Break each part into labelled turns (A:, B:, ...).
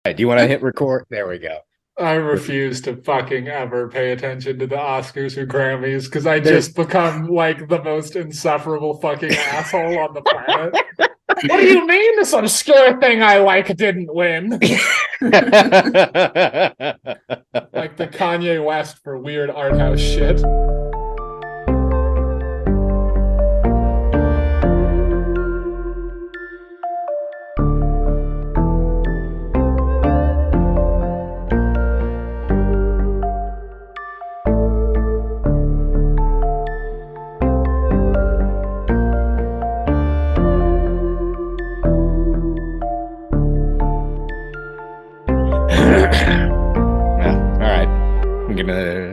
A: Right, do you want to hit record? There we go.
B: I refuse to fucking ever pay attention to the Oscars or Grammys because I
A: There's
B: just become like the most insufferable fucking asshole on the planet. What do you mean this obscure thing I like didn't win? Like the Kanye West for weird art house shit.
A: yeah. All right. We're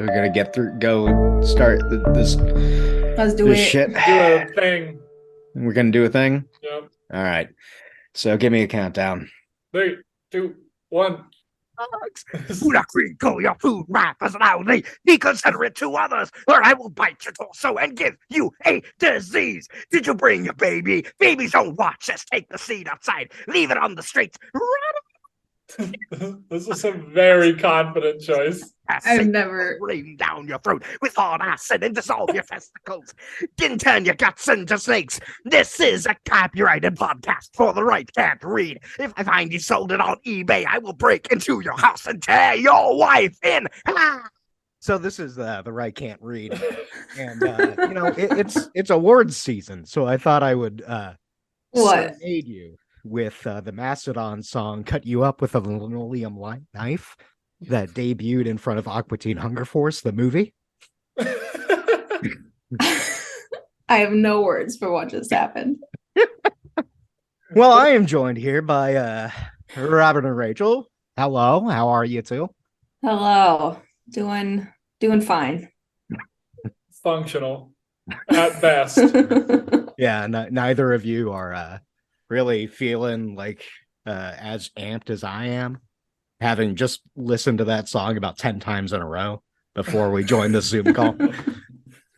A: gonna get through. Go start this
C: Let's do
A: this
C: it.
A: shit.
B: Do a thing.
A: We're gonna do a thing.
B: Yep.
A: All right. So give me a countdown.
B: 3, 2, 1.
D: Do not crinkle your food wrappers loudly. Be considerate to others, or I will bite your torso and give you a disease. Did you bring your baby? Babies don't watch us. Take the seed outside. Leave it on the streets.
B: This is a very confident choice.
C: I've never.
D: Rain down your throat with hard acid and dissolve your testicles. Then turn your guts into snakes. This is a copyrighted podcast for the right can't read. If I find you sold it on eBay, I will break into your house and tear your wife in.
E: So this is the right can't read, and it's awards season. So I thought I would
C: What?
E: serenade you with the Mastodon song "Cut You Up with a Linoleum Knife" that debuted in front of Aqua Teen Hunger Force, the movie.
C: I have no words for what just happened.
E: Well, I am joined here by Robert and Rachel. Hello, how are you two?
C: Hello. Doing fine.
B: Functional at best.
E: Yeah, neither of you are really feeling like as amped as I am, having just listened to that song about 10 times in a row before we joined the Zoom call.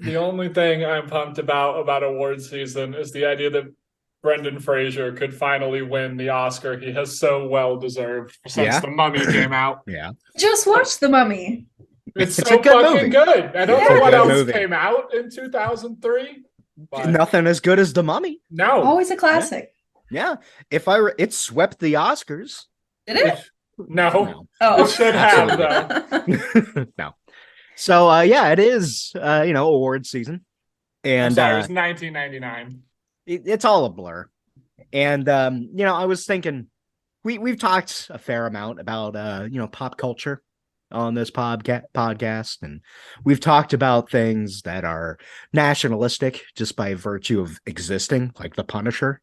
B: The only thing I'm pumped about award season is the idea that Brendan Fraser could finally win the Oscar he has so well deserved since
E: Yeah.
B: The Mummy came out.
E: Yeah.
C: Just watched The Mummy.
B: It's
E: It's
B: so
E: a good
B: fucking
E: movie.
B: good. I don't
C: It's
B: know
C: a
B: what
E: good
B: else
E: movie.
B: came out in 2003. But
E: Nothing as good as The Mummy.
B: no.
C: Always a classic.
E: Yeah. It swept the Oscars.
C: Did it?
B: No.
C: Oh.
B: It should have, though.
E: No. So yeah, it is award season.
B: I'm
E: And
B: sorry, it was 1999.
E: it's all a blur. And I was thinking we've talked a fair amount about pop culture on this podcast, and we've talked about things that are nationalistic just by virtue of existing, like The Punisher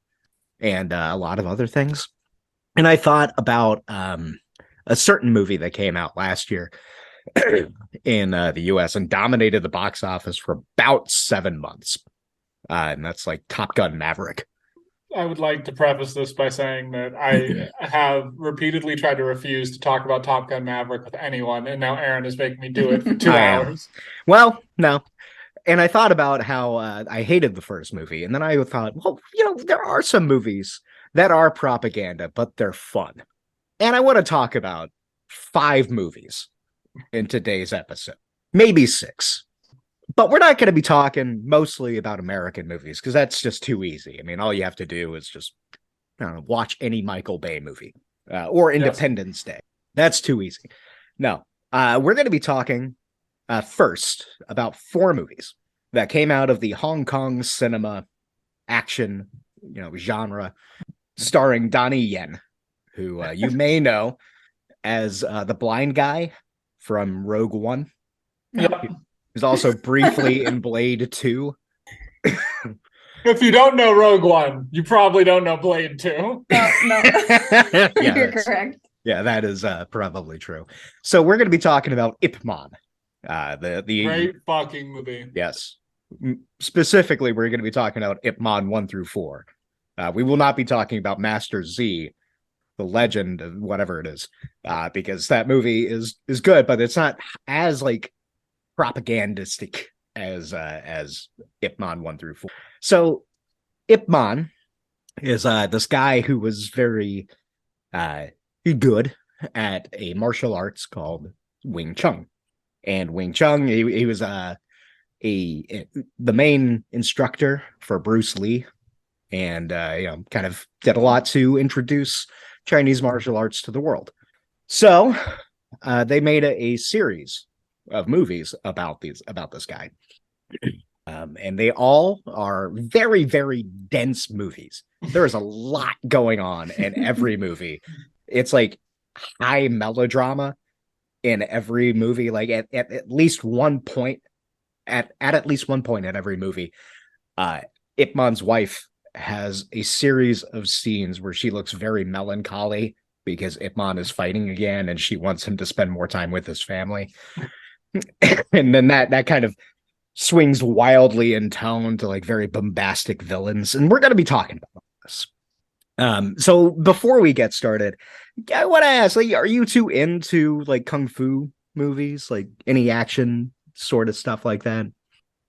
E: and a lot of other things. And I thought about a certain movie that came out last year in the US and dominated the box office for about 7 months. And that's like Top Gun Maverick.
B: I would like to preface this by saying that I have repeatedly tried to refuse to talk about Top Gun Maverick with anyone, and now Aaron is making me do it for 2
E: I am.
B: hours.
E: Well, no. And I thought about how I hated the first movie. And then I thought, well, there are some movies that are propaganda, but they're fun. And I want to talk about 5 movies in today's episode, maybe 6. But we're not going to be talking mostly about American movies because that's just too easy. I mean, all you have to do is just watch any Michael Bay movie or Independence Day. That's too easy. No, we're going to be talking first about 4 movies that came out of the Hong Kong cinema action genre, starring Donnie Yen, who you may know as the blind guy from Rogue One.
B: Yep.
E: He's also briefly in Blade 2.
B: If you don't know Rogue One, you probably don't know Blade 2.
C: No.
E: Yeah,
C: You're
E: that's-
C: correct.
E: yeah, that is probably true. So we're going to be talking about Ip Man. The
B: Great fucking movie.
E: Yes. Specifically, we're going to be talking about Ip Man 1 through 4. We will not be talking about Master Z, the legend of whatever it is, because that movie is good, but it's not as like propagandistic as Ip Man 1 through 4. So Ip Man is this guy who was very good at a martial arts called Wing Chun. And Wing Chun, he was the main instructor for Bruce Lee, and kind of did a lot to introduce Chinese martial arts to the world. So they made a series of movies about this guy. And they all are very, very dense movies. There is a lot going on in every movie. It's like high melodrama in every movie. Like at least one point, at least one point in every movie, Ip Man's wife has a series of scenes where she looks very melancholy because Ip Man is fighting again, and she wants him to spend more time with his family. And then that kind of swings wildly in tone to like very bombastic villains, and we're going to be talking about this. So before we get started, I want to ask, like, are you two into like kung fu movies, like any action sort of stuff like that?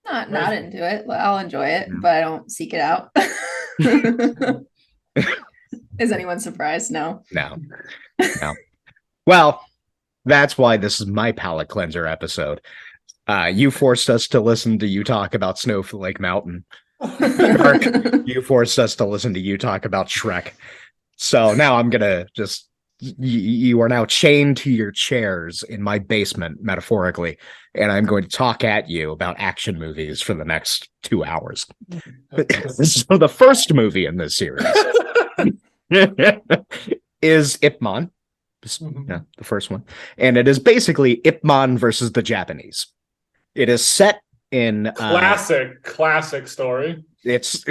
C: Not into it. I'll enjoy it, but I don't seek it out. Is anyone surprised? No.
E: No. Well, that's why this is my palate cleanser episode. You forced us to listen to you talk about Snowflake Mountain. Mark, you forced us to listen to you talk about Shrek. So now I'm gonna just you are now chained to your chairs in my basement, metaphorically, and I'm going to talk at you about action movies for the next 2 hours. So the first movie in this series is Ip Man. Yeah, the first one. And it is basically Ip Man versus the Japanese. It is set in
B: classic story.
E: It's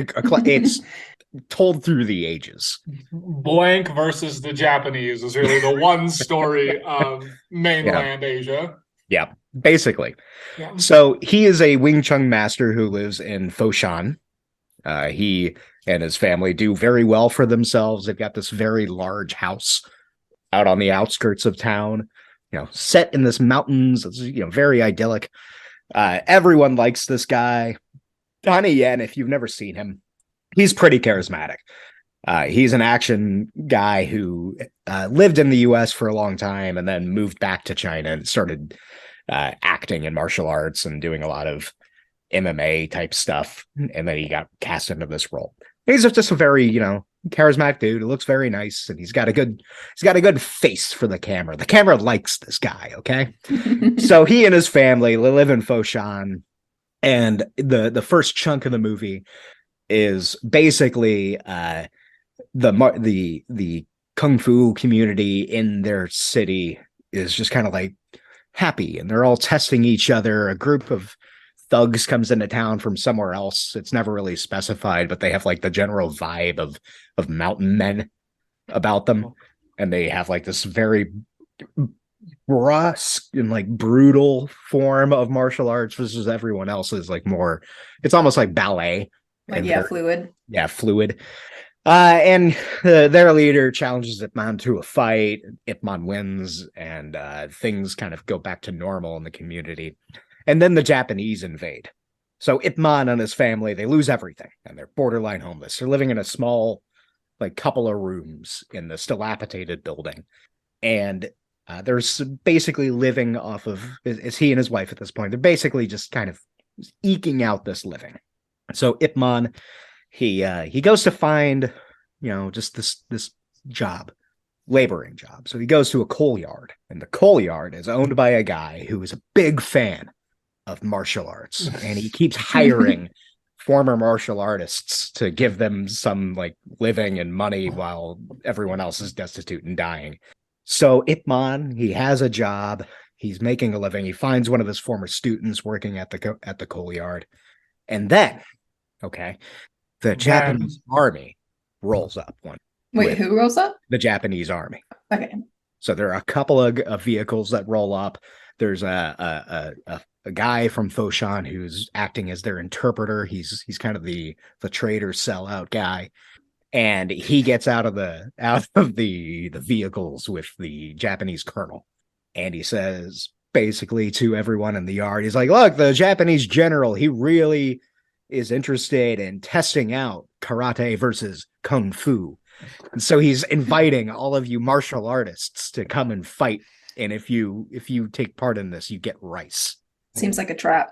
E: told through the ages.
B: Blank versus the Japanese is really the one story of mainland Asia.
E: Yeah, basically.
B: Yeah.
E: So he is a Wing Chun master who lives in Foshan. He and his family do very well for themselves. They've got this very large house out on the outskirts of town, set in this mountains. It's, very idyllic. Everyone likes this guy. Donnie Yen, if you've never seen him, he's pretty charismatic. He's an action guy who lived in the US for a long time and then moved back to China and started acting in martial arts and doing a lot of MMA type stuff. And then he got cast into this role. He's just a very, charismatic dude. It looks very nice, and he's got a good face for the camera. The camera likes this guy, okay? So he and his family live in Foshan, and the first chunk of the movie is basically the kung fu community in their city is just kind of like happy, and they're all testing each other. A group of thugs comes into town from somewhere else. It's never really specified, but they have like the general vibe of mountain men about them, and they have like this very brusque and like brutal form of martial arts versus everyone else is like more, it's almost like ballet.
C: Fluid.
E: Yeah, fluid. And their leader challenges Ip Man to a fight. Ip Man wins, and things kind of go back to normal in the community. And then the Japanese invade. So Ip Man and his family, they lose everything, and they're borderline homeless. They're living in a small, like, couple of rooms in this dilapidated building. And they're basically living off of, it's he and his wife at this point. They're basically just kind of eking out this living. So Ip Man, he goes to find, just this job, laboring job. So he goes to a coal yard, and the coal yard is owned by a guy who is a big fan of martial arts, and he keeps hiring former martial artists to give them some like living and money while everyone else is destitute and dying. So Ip Man, he has a job, he's making a living. He finds one of his former students working at the coal yard, and then the Japanese army rolls up one.
C: Wait, who rolls up?
E: The Japanese army.
C: Okay.
E: So there are a couple of vehicles that roll up. There's a guy from Foshan who's acting as their interpreter. He's kind of the traitor sellout guy, and he gets out of the vehicles with the Japanese colonel, and he says basically to everyone in the yard, he's like, "Look, the Japanese general, he really is interested in testing out karate versus kung fu. And so he's inviting all of you martial artists to come and fight. And if you take part in this, you get rice.
C: Seems like a trap.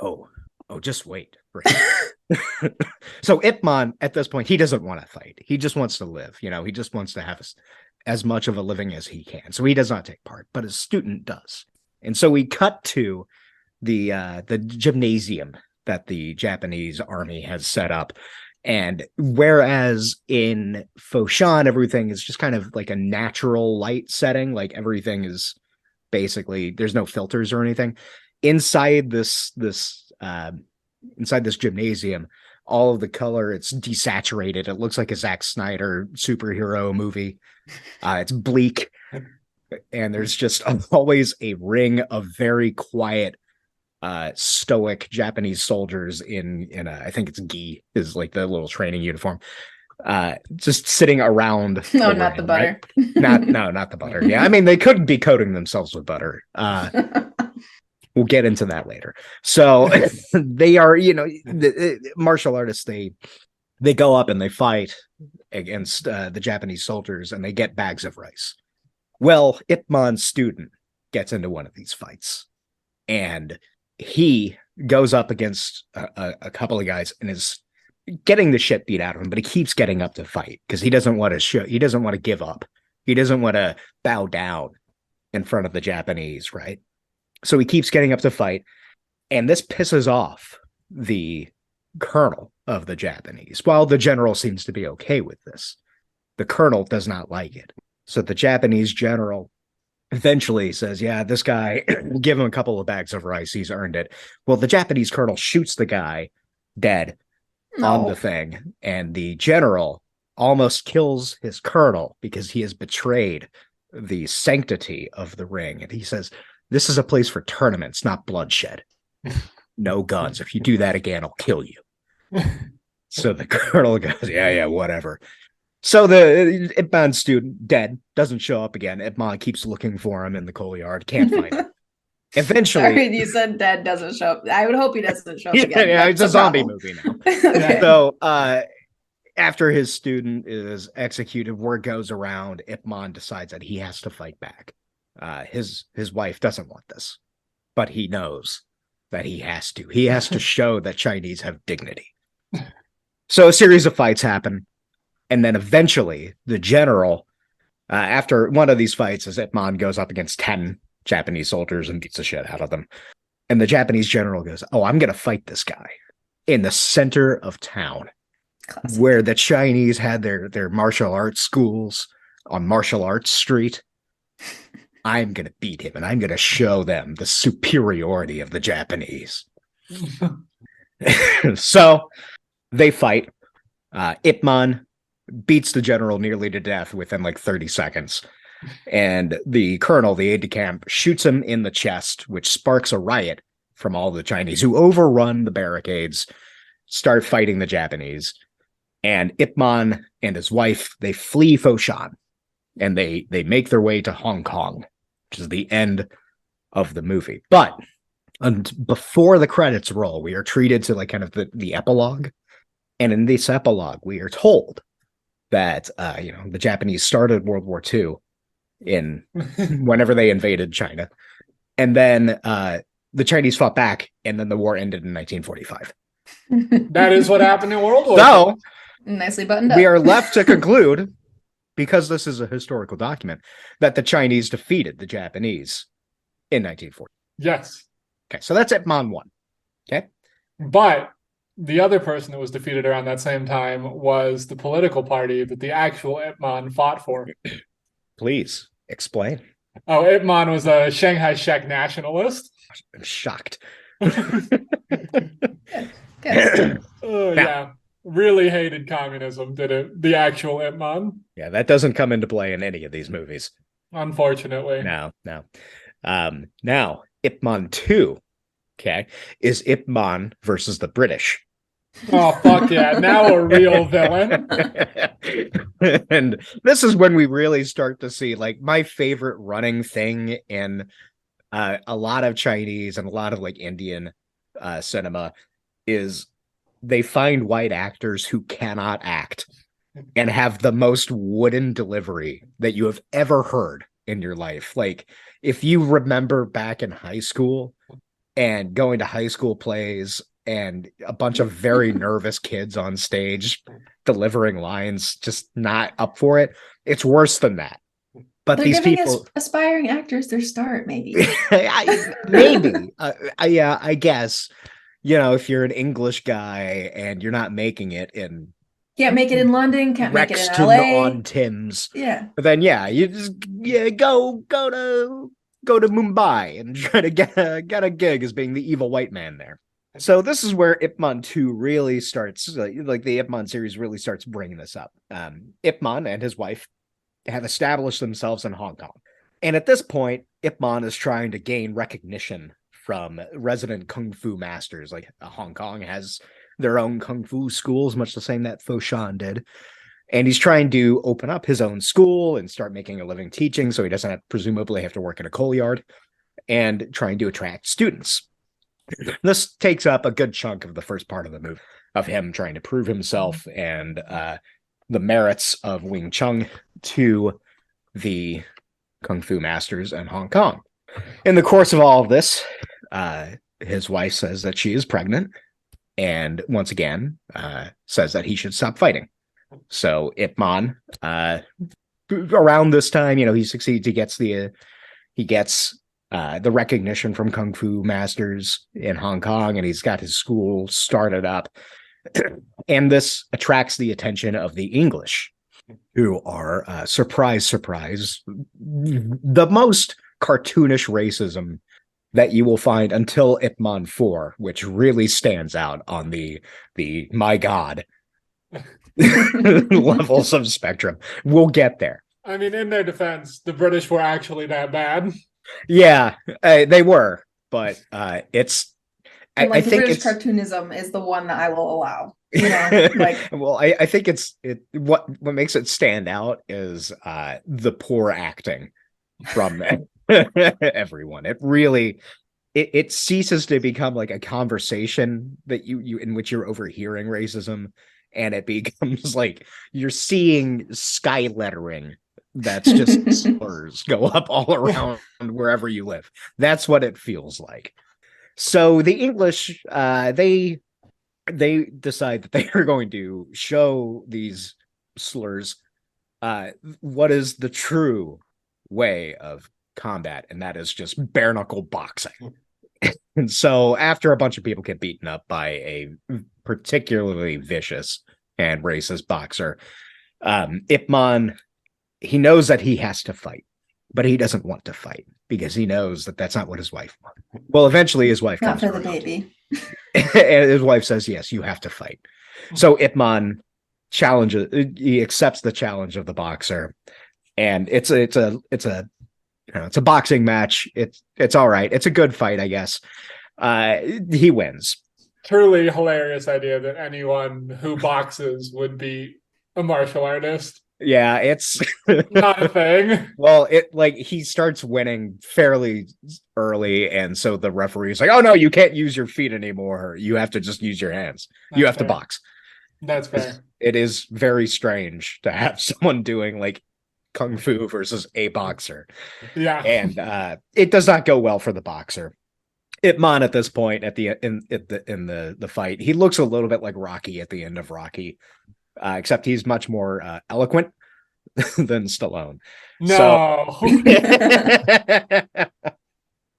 E: Oh, just wait. So Ip Man, at this point, he doesn't want to fight. He just wants to live. He just wants to have as much of a living as he can. So he does not take part, but his student does. And so we cut to the gymnasium that the Japanese army has set up. And whereas in Foshan, everything is just kind of like a natural light setting, like everything is basically, there's no filters or anything. Inside this gymnasium, all of the color, it's desaturated. It looks like a Zack Snyder superhero movie. It's bleak. And there's just always a ring of very quiet, stoic Japanese soldiers in I think it's gi is like the little training uniform, just sitting around.
C: No, not the butter.
E: Right? Not the butter. Yeah, I mean they could be coating themselves with butter. We'll get into that later. So they are, the martial artists. They go up and they fight against the Japanese soldiers, and they get bags of rice. Well, Ip Man's student gets into one of these fights, and he goes up against a couple of guys and is getting the shit beat out of him, but he keeps getting up to fight because he doesn't want to give up. He doesn't want to bow down in front of the Japanese, right? So he keeps getting up to fight, and this pisses off the colonel of the Japanese. While the general seems to be okay with this, the colonel does not like it. So the Japanese general eventually says, yeah, this guy, give him a couple of bags of rice. He's earned it. Well, the Japanese colonel shoots the guy dead on the thing. And the general almost kills his colonel because he has betrayed the sanctity of the ring. And he says, this is a place for tournaments, not bloodshed. No guns. If you do that again, I'll kill you. So the colonel goes, yeah, whatever. So the Ip Man student, dead, doesn't show up again. Ip Man keeps looking for him in the coal yard, can't find him. Eventually...
C: Sorry, you said dead doesn't show up. I would hope he doesn't show up again.
E: Yeah, it's a zombie movie now.
C: Okay.
E: So after his student is executed, word goes around, Ip Man decides that he has to fight back. His wife doesn't want this, but he knows that he has to. He has to show that Chinese have dignity. So a series of fights happen. And then eventually the general, after one of these fights, as Ip Man goes up against 10 Japanese soldiers and beats the shit out of them. And the Japanese general goes, oh, I'm going to fight this guy in the center of town. Classic. Where the Chinese had their martial arts schools on Martial Arts Street. I'm going to beat him, and I'm going to show them the superiority of the Japanese. So they fight. Ip Man beats the general nearly to death within like 30 seconds. And the colonel, the aide-de-camp, shoots him in the chest, which sparks a riot from all the Chinese who overrun the barricades, start fighting the Japanese. And Ip Man and his wife, they flee Foshan, and they make their way to Hong Kong, which is the end of the movie. But before the credits roll, we are treated to like kind of the epilogue. And in this epilogue, we are told that the Japanese started World War II in whenever they invaded China. And then the Chinese fought back, and then the war ended in 1945.
B: That is what happened in World War II.
E: So,
C: nicely buttoned up.
E: We are left to conclude, because this is a historical document, that the Chinese defeated the Japanese in 1940.
B: Yes.
E: Okay, so that's Ip Man 1. Okay.
B: But the other person that was defeated around that same time was the political party that the actual Ip Man fought for.
E: Please explain.
B: Oh, Ip Man was a Shanghai Shek nationalist.
E: I'm shocked.
B: Yeah. Really hated communism, did it? The actual Ip Man.
E: Yeah, that doesn't come into play in any of these movies.
B: Unfortunately.
E: No. Now, Ip Man 2, okay, is Ip Man versus the British.
B: Oh, fuck yeah. Now a real villain.
E: And this is when we really start to see, like, my favorite running thing in a lot of Chinese and a lot of, like, Indian cinema is they find white actors who cannot act and have the most wooden delivery that you have ever heard in your life. Like, if you remember back in high school and going to high school plays and a bunch of very nervous kids on stage delivering lines just not up for it, it's worse than that. But
C: They're
E: these
C: giving
E: people,
C: aspiring actors their start, maybe.
E: maybe, yeah, I guess, if you're an English guy and you're not making it in
C: Can't make it in London, can't make it in
E: Rexton
C: LA.
E: on Thames,
C: Yeah.
E: then yeah, you just go to Mumbai and try to get a gig as being the evil white man there. So this is where Ip Man 2 really starts, like the Ip Man series really starts bringing this up. Ip Man and his wife have established themselves in Hong Kong. And at this point, Ip Man is trying to gain recognition from resident kung fu masters. Like Hong Kong has their own kung fu schools, much the same that Foshan did. And he's trying to open up his own school and start making a living teaching, so he doesn't presumably have to work in a coal yard, and trying to attract students. This takes up a good chunk of the first part of the movie, of him trying to prove himself and the merits of Wing Chun to the kung fu masters in Hong Kong. In the course of all of this, his wife says that she is pregnant, and once again says that he should stop fighting. So Ip Man, around this time, he succeeds. He gets the recognition from kung fu masters in Hong Kong, and he's got his school started up. And this attracts the attention of the English, who are, surprise, the most cartoonish racism that you will find until Ip Man 4, which really stands out on the my God levels of spectrum. We'll get there.
B: I mean, in their defense, the British were actually that bad.
E: Yeah, they were, but it's.
C: And like
E: I think
C: British
E: it's
C: cartoonism is the one that I will allow.
E: Well, I think what makes it stand out is the poor acting from everyone. It really it ceases to become like a conversation that you in which you're overhearing racism, and it becomes like you're seeing sky lettering that's just slurs go up all around wherever you live. That's what it feels like. So the English, they decide that they are going to show these slurs what is the true way of combat, and that is just bare knuckle boxing. And so after a bunch of people get beaten up by a particularly vicious and racist boxer, Ip Man, he knows that he has to fight, but he doesn't want to fight because he knows that that's not what his wife wants. Well, eventually his wife
C: not
E: comes
C: for the
E: around,
C: baby.
E: and his wife says, "Yes, you have to fight." So Ip Man challenges. He accepts the challenge of the boxer, and it's a boxing match. It's all right. It's a good fight, I guess. He wins.
B: Truly hilarious idea that anyone who boxes would be a martial artist.
E: Yeah, it's
B: not a thing.
E: Well, he starts winning fairly early, and so the referee's like, "Oh no, you can't use your feet anymore. You have to just use your hands. You have to box."
B: That's fair.
E: It is very strange to have someone doing like kung fu versus a boxer.
B: Yeah,
E: and it does not go well for the boxer. Ip Man at this point in the fight, he looks a little bit like Rocky at the end of Rocky. Except he's much more eloquent than Stallone.
B: No.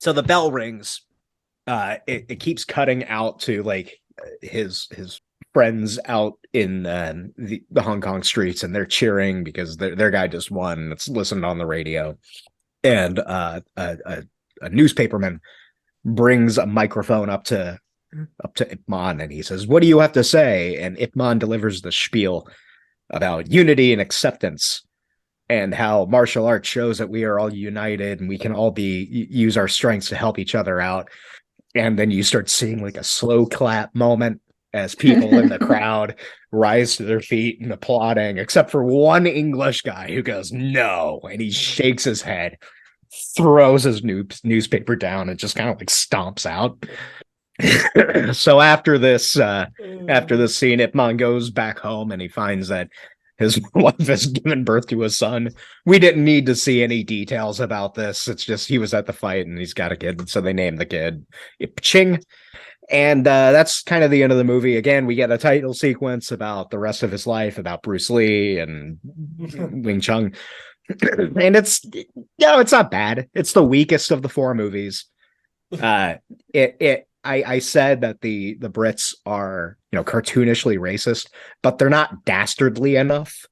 E: So the bell rings. It keeps cutting out to like his friends out in the Hong Kong streets, and they're cheering because their guy just won. It's listened on the radio, and a newspaperman brings a microphone up to Ip Man, and he says, "What do you have to say?" And Ip Man delivers the spiel about unity and acceptance, and how martial arts shows that we are all united and we can all use our strengths to help each other out. And then you start seeing like a slow clap moment as people in the crowd rise to their feet and applauding, except for one English guy who goes, "No," and he shakes his head, throws his newspaper down, and just kind of like stomps out. So after this scene, Ip Man goes back home, and he finds that his wife has given birth to a son. We didn't need to see any details about this. It's just he was at the fight and he's got a kid, so they named the kid Ching. And that's kind of the end of the movie. Again, we get a title sequence about the rest of his life, about Bruce Lee and Wing Chun. And it's it's not bad. It's the weakest of the four movies. I said that the Brits are, cartoonishly racist, but they're not dastardly enough.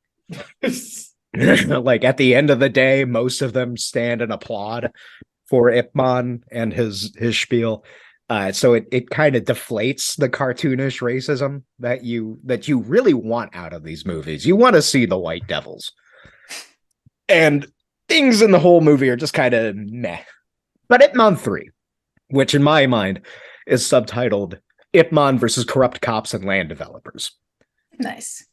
E: Like at the end of the day, most of them stand and applaud for Ip Man and his spiel. So it kind of deflates the cartoonish racism that you really want out of these movies. You want to see the white devils. And things in the whole movie are just kind of meh. But Ip Man 3, which in my mind is subtitled Ip Man versus Corrupt Cops and Land Developers.
C: Nice.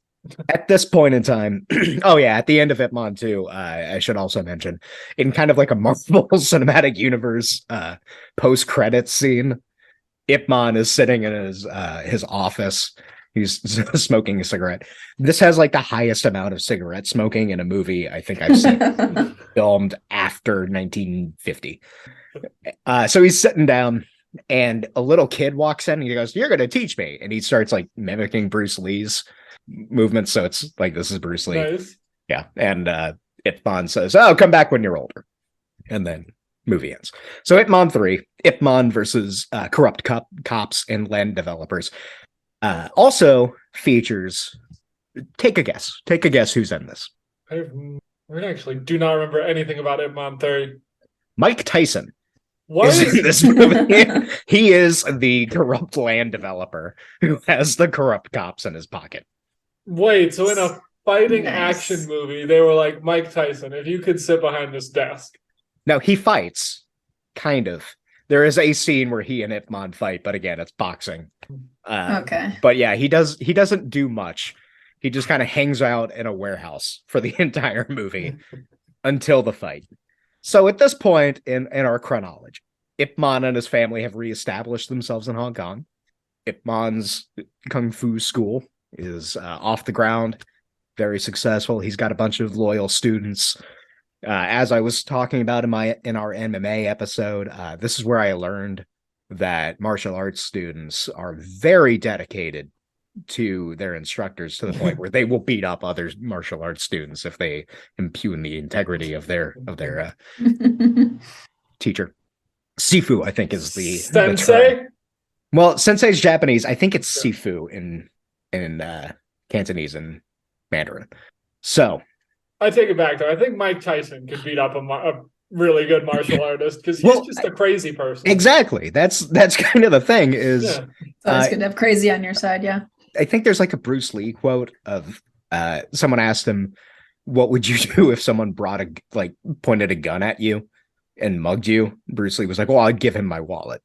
E: At this point in time, at the end of Ip Man 2, I should also mention, in kind of like a Marvel Cinematic Universe post-credits scene, Ip Man is sitting in his office. He's smoking a cigarette. This has like the highest amount of cigarette smoking in a movie I think I've seen filmed after 1950. So he's sitting down and a little kid walks in and he goes, "You're going to teach me." And he starts like mimicking Bruce Lee's movements. So it's like, this is Bruce Lee.
B: Nice.
E: Yeah. And Ip Man says, "Oh, come back when you're older." And then movie ends. So Ip Man 3, Ip Man versus Corrupt Cops and Land Developers, also features, take a guess who's in this.
B: I actually do not remember anything about Ip Man 3.
E: Mike Tyson
B: What?
E: is in this movie. He is the corrupt land developer who has the corrupt cops in his pocket.
B: Wait, so in a fighting
C: Nice.
B: action movie, they were like, "Mike Tyson, if you could sit behind this desk."
E: Now, he fights, kind of. There is a scene where he and Ip Man fight, but again, it's boxing.
C: Okay.
E: But yeah, he doesn't do much. He just kind of hangs out in a warehouse for the entire movie until the fight. So at this point in our chronology, Ip Man and his family have reestablished themselves in Hong Kong. Ip Man's kung fu school is off the ground, very successful. He's got a bunch of loyal students. As I was talking about in our MMA episode, this is where I learned that martial arts students are very dedicated to their instructors, to the point where they will beat up other martial arts students if they impugn the integrity of their teacher. Sifu, I think, is the
B: Sensei?
E: term. Well, sensei's Japanese. I think it's Sifu in Cantonese and Mandarin. So
B: I take it back though. I think Mike Tyson could beat up a really good martial artist because he's just a crazy person.
E: Exactly. That's kind of the thing is.
B: Yeah.
C: It's always good to have crazy on your side, yeah.
E: I think there's like a Bruce Lee quote of someone asked him, "What would you do if someone pointed a gun at you and mugged you?" Bruce Lee was like, "Well, I'd give him my wallet."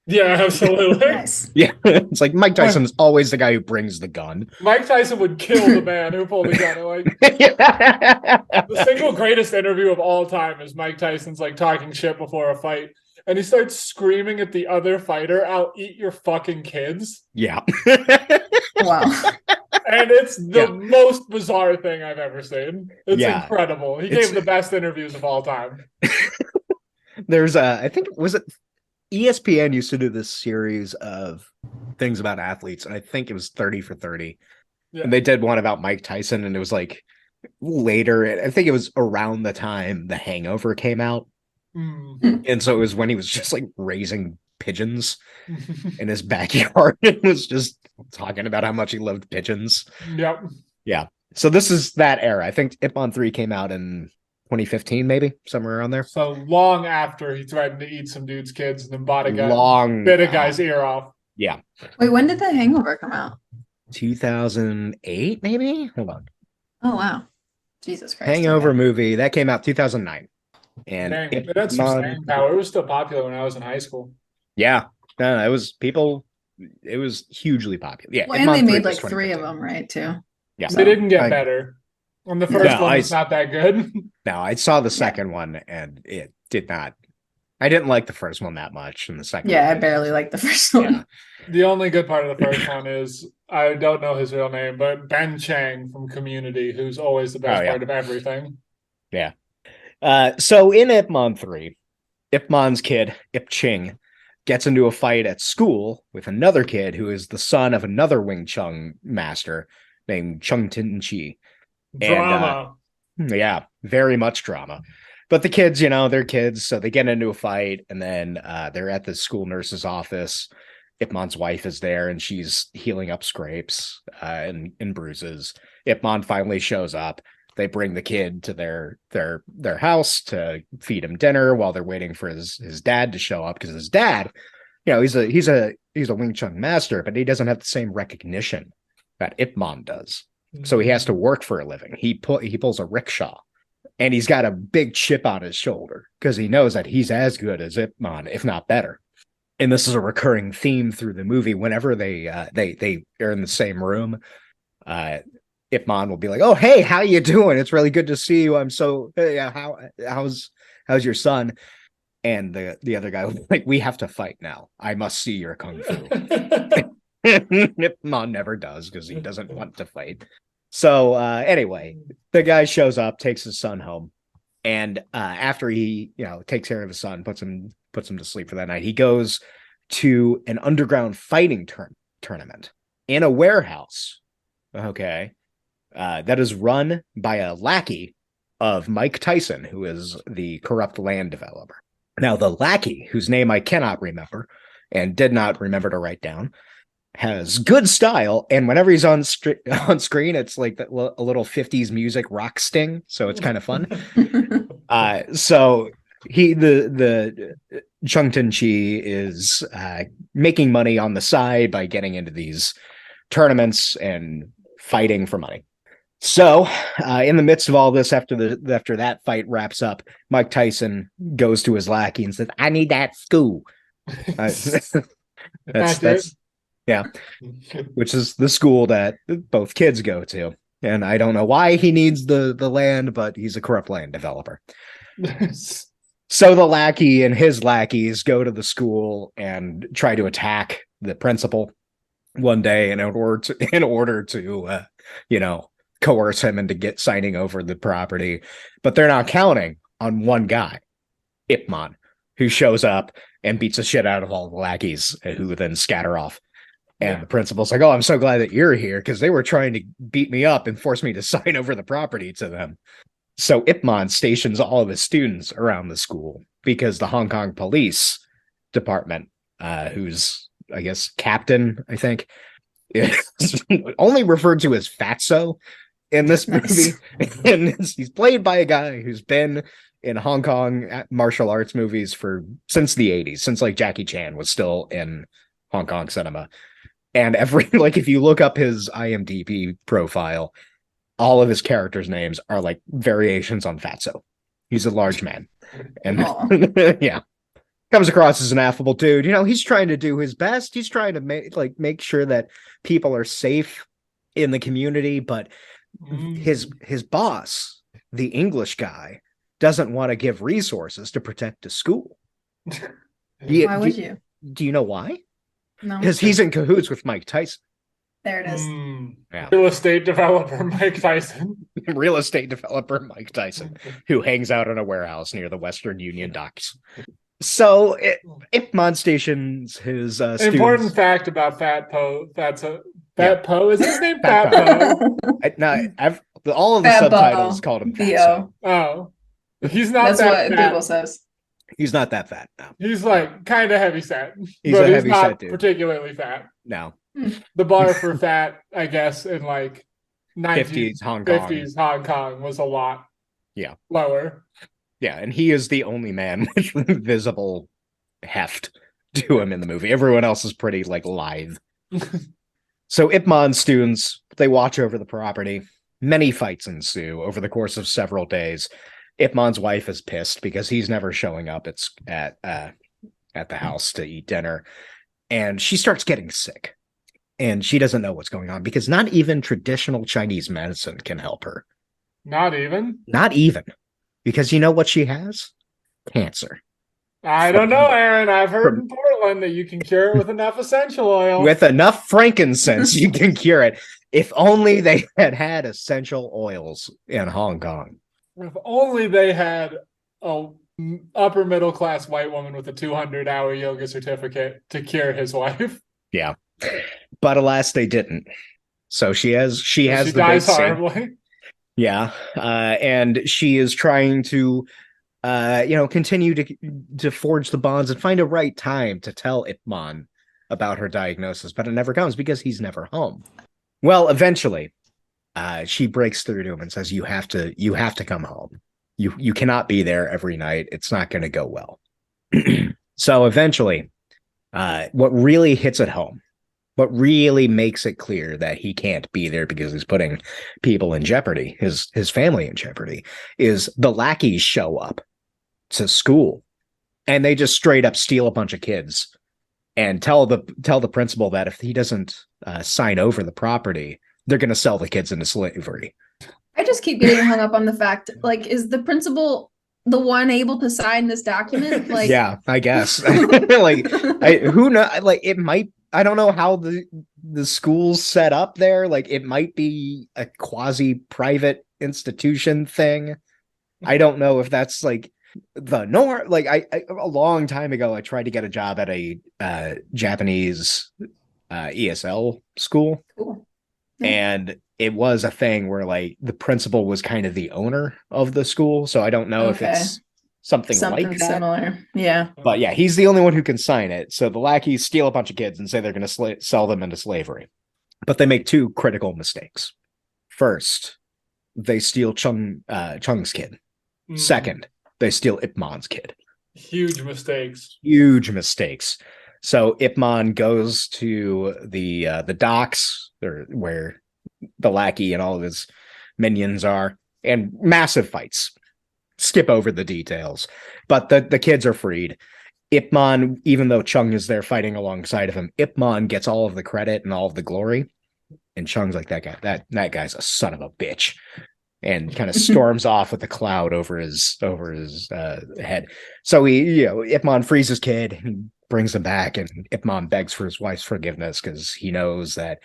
B: Yeah, absolutely.
C: Nice.
E: Yeah, it's like Mike Tyson's always the guy who brings the gun.
B: Mike Tyson would kill the man who pulled the gun. Like, the single greatest interview of all time is Mike Tyson's like talking shit before a fight, and he starts screaming at the other fighter, "I'll eat your fucking kids."
E: Yeah.
C: Wow.
B: And it's the most bizarre thing I've ever seen. It's
E: Yeah.
B: incredible. He gave the best interviews of all time.
E: There's I think, was it ESPN used to do this series of things about athletes, and I think it was 30 for 30.
B: Yeah.
E: And they did one about Mike Tyson, and it was like later, I think it was around the time The Hangover came out.
B: Mm.
E: And so it was when he was just like raising pigeons in his backyard and was just talking about how much he loved pigeons.
B: Yep.
E: Yeah. So this is that era. I think Ip Man 3 came out in 2015, maybe somewhere around there.
B: So long after he threatened to eat some dude's kids and then bought a gun,
E: Long.
B: bit a guy's ear off.
E: Yeah.
C: Wait, when did The Hangover come out?
E: 2008, maybe? Hold on.
C: Oh, wow. Jesus Christ.
E: Hangover
C: okay.
E: movie. That came out 2009. And
B: Dang,
E: Ip
B: it had some
E: Man-
B: staying power. It was still popular when I was in high school.
E: Yeah. No, it was it was hugely popular. Yeah.
C: Well,
E: Ip
C: and
E: Man
C: they
E: 3
C: made
E: was
C: like three of
E: 2015.
C: them, right, too?
E: Yeah.
B: They didn't get
E: I-
B: better. And the first
E: No,
B: one was not that good.
E: No, I saw the second one and it did not. I didn't like the first one that much, and the second
C: Yeah, I
E: one,
C: barely liked the first one.
E: yeah.
B: The only good part of the first one is I don't know his real name, but Ben Chang from Community, who's always the best part of everything.
E: Yeah. So in Ip Man 3, Ip Man's kid, Ip Ching, gets into a fight at school with another kid who is the son of another Wing Chun master named Chung Tin Chi.
B: Drama.
E: And, yeah, very much drama. But the kids, they're kids, so they get into a fight, and then they're at the school nurse's office. Ip Man's wife is there, and she's healing up scrapes and bruises. Ip Man finally shows up. They bring the kid to their house to feed him dinner while they're waiting for his dad to show up, because his dad, he's a Wing Chun master, but he doesn't have the same recognition that Ip Man does. So he has to work for a living. He pulls a rickshaw, and he's got a big chip on his shoulder because he knows that he's as good as Ip Man, if not better. And this is a recurring theme through the movie. Whenever they are in the same room, Ip Man will be like, "Oh, hey, how you doing? It's really good to see you. I'm so how's your son?" And the other guy will be like, "We have to fight now. I must see your kung fu." Ip Man never does because he doesn't want to fight. So anyway, the guy shows up, takes his son home, and after he takes care of his son, puts him to sleep for that night, he goes to an underground fighting tournament in a warehouse. Okay. That is run by a lackey of Mike Tyson, who is the corrupt land developer. Now, the lackey, whose name I cannot remember and did not remember to write down, has good style, and whenever he's on screen, it's like a little 50s music rock sting, so it's kind of fun. So the Chung Tin Chi is making money on the side by getting into these tournaments and fighting for money. So, in the midst of all this, after that fight wraps up, Mike Tyson goes to his lackey and says, "I need that school." That's yeah, which is the school that both kids go to. And I don't know why he needs the land, but he's a corrupt land developer. So the lackey and his lackeys go to the school and try to attack the principal one day in order to coerce him into signing over the property. But they're not counting on one guy, Ip Man, who shows up and beats the shit out of all the lackeys, who then scatter off. And the principal's like, "Oh, I'm so glad that you're here, because they were trying to beat me up and force me to sign over the property to them." So Ip Man stations all of his students around the school, because the Hong Kong police department, who's, I guess, captain, I think, is only referred to as Fatso in this movie. And he's played by a guy who's been in Hong Kong martial arts movies since the 80s, since like Jackie Chan was still in Hong Kong cinema. And if you look up his IMDb profile, all of his characters' names are like variations on Fatso. He's a large man. And yeah, comes across as an affable dude. He's trying to do his best. He's trying to make sure that people are safe in the community, but his boss, the English guy, doesn't want to give resources to protect the school.
C: Why would you?
E: Do you know why?
C: No.
E: Because he's in cahoots with Mike Tyson.
C: There it is.
E: Yeah.
B: Real estate developer Mike Tyson.
E: Real estate developer Mike Tyson, who hangs out in a warehouse near the Western Union docks. So Ip Man stations his
B: important
E: students.
B: Fact about Fat Poe. Fat Poe, is his name Fat Poe?
E: All of the
C: Fat
E: subtitles
C: Bo.
E: called him
C: B-O.
E: Fatso.
B: Oh, he's not
C: That's
B: that
C: what
B: fat.
C: Google says.
E: He's not that fat. No.
B: He's like kind of heavy set,
E: He's
B: but
E: a
B: he's
E: heavy
B: not
E: set dude.
B: particularly fat.
E: No.
B: The bar for fat, I guess, in like
E: 50s Hong Kong.
B: 50s Hong Kong was a lot lower.
E: Yeah, and he is the only man with visible heft to him in the movie. Everyone else is pretty like lithe. So Ip Man's students, they watch over the property. Many fights ensue over the course of several days. Ip Man's wife is pissed because he's never showing up at the house to eat dinner, and she starts getting sick, and she doesn't know what's going on because not even traditional Chinese medicine can help her.
B: Not even,
E: because you know what she has? Cancer.
B: I don't know, Aaron. I've heard
E: From-
B: in Portland that you can cure it with enough essential oil.
E: With enough frankincense, you can cure it. If only they had essential oils in Hong Kong.
B: If only they had a upper middle class white woman with a 200-hour yoga certificate to cure his wife.
E: Yeah, but alas, they didn't. So she has
B: She
E: the big
B: dies
E: scene.
B: horribly.
E: Yeah, and she is trying to, continue to forge the bonds and find a right time to tell Ip Man about her diagnosis, but it never comes because he's never home. Well, eventually, she breaks through to him and says, "You have to come home. You cannot be there every night. It's not going to go well." So eventually, what really hits it home, what really makes it clear that he can't be there because he's putting people in jeopardy, his family in jeopardy, is the lackeys show up to school and they just straight up steal a bunch of kids and tell the principal that if he doesn't sign over the property, they're going to sell the kids into slavery.
C: I just keep getting hung up on the fact, like, is the principal the one able to sign this document? Like,
E: yeah, I guess. Who know? Like, it might. I don't know how the school's set up there. Like, it might be a quasi private institution thing. I don't know if that's like the norm. Like, I a long time ago, I tried to get a job at a Japanese ESL school.
C: cool.
E: And it was a thing where like the principal was kind of the owner of the school. So I don't know if it's something like that.
C: Similar. Yeah.
E: But yeah, he's the only one who can sign it. So the lackeys steal a bunch of kids and say they're going to sell them into slavery. But they make two critical mistakes. First, they steal Chung's kid. Second, they steal Ip Man's kid.
B: Huge mistakes.
E: Huge mistakes. So Ip Man goes to the docks where the lackey and all of his minions are, and massive fights. Skip over the details, but the kids are freed. Ip Man, even though Chung is there fighting alongside of him, Ip Man gets all of the credit and all of the glory. And Chung's like, that guy's a son of a bitch, and kind of storms off with a cloud over his head. So Ip Man frees his kid and brings him back, and Ip Man begs for his wife's forgiveness because he knows that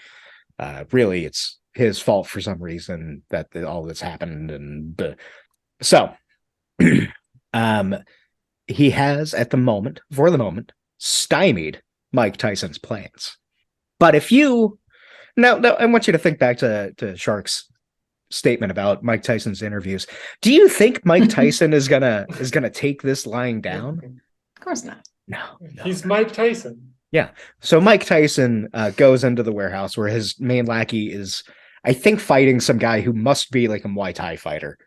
E: really it's his fault for some reason that all this happened. And so he has for the moment stymied Mike Tyson's plans. But if you now I want you to think back to Shark's statement about Mike Tyson's interviews. Do you think Mike Tyson is gonna take this lying down?
C: Of course not.
E: No.
B: He's Mike Tyson.
E: Yeah. So Mike Tyson goes into the warehouse where his main lackey is, I think, fighting some guy who must be like a Muay Thai fighter.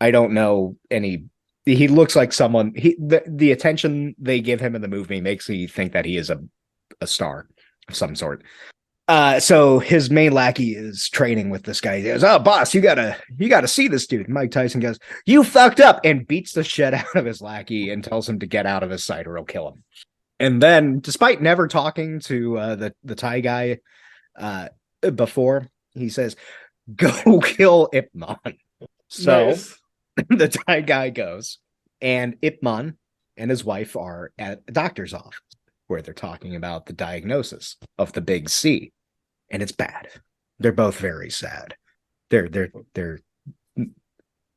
E: I don't know any. He looks like someone. The attention they give him in the movie makes me think that he is a star of some sort. So his main lackey is training with this guy. He goes, "Oh, boss, you gotta see this dude." And Mike Tyson goes, "You fucked up," and beats the shit out of his lackey and tells him to get out of his sight or he'll kill him. And then, despite never talking to the Thai guy before, he says, "Go kill Ip Man." So
B: Nice.
E: the Thai guy goes, and Ip Man and his wife are at a doctor's office where they're talking about the diagnosis of the big C, and it's bad. They're both very sad. Their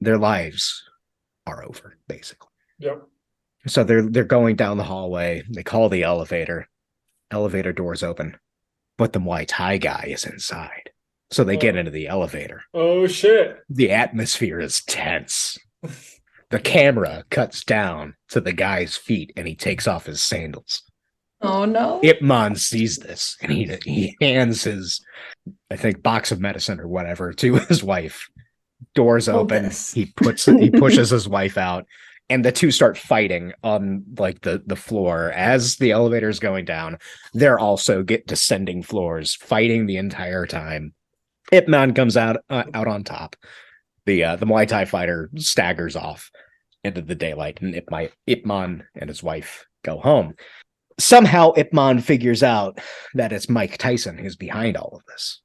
E: lives are over, basically.
B: Yep.
E: So they're going down the hallway. They call the elevator. Elevator doors open, but the Muay Thai guy is inside. So they get into the elevator.
B: Oh shit.
E: The atmosphere is tense. The camera cuts down to the guy's feet, and he takes off his sandals.
C: Oh no.
E: Ip Man sees this, and he hands his, I think, box of medicine or whatever to his wife. Doors open.
C: This.
E: He pushes his wife out, and the two start fighting on like the floor as the elevator is going down. They're also descending floors, fighting the entire time. Ip Man comes out on top. The Muay Thai fighter staggers off into the daylight, and Ip Man and his wife go home. Somehow Ip Man figures out that it's Mike Tyson who's behind all of this.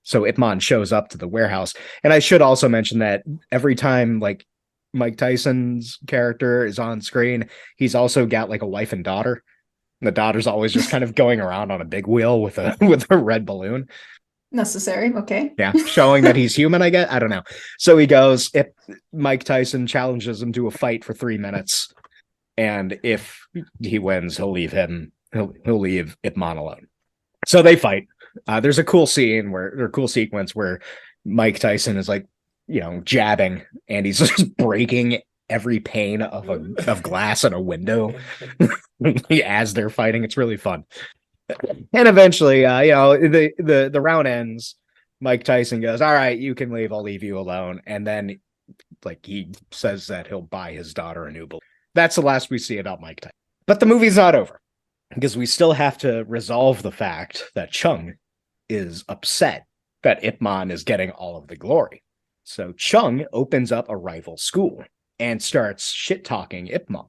E: So Ip Man shows up to the warehouse. And I should also mention that every time like Mike Tyson's character is on screen, he's also got like a wife and daughter. And the daughter's always just kind of going around on a big wheel with a red balloon.
C: Necessary. Okay.
E: Yeah, showing that he's human, I guess. I don't know. So he goes, if Mike Tyson challenges him to a fight for 3 minutes, and if he wins, he'll leave Ip Man alone. So they fight. There's a cool sequence where Mike Tyson is like, jabbing, and he's just breaking every pane of glass in a window as they're fighting. It's really fun. And eventually, the round ends. Mike Tyson goes, "All right, you can leave. I'll leave you alone." And then, like, he says that he'll buy his daughter a new balloon. That's the last we see about Mike Tyson. But the movie's not over, because we still have to resolve the fact that Chung is upset that Ip Man is getting all of the glory. So Chung opens up a rival school and starts shit-talking Ip Man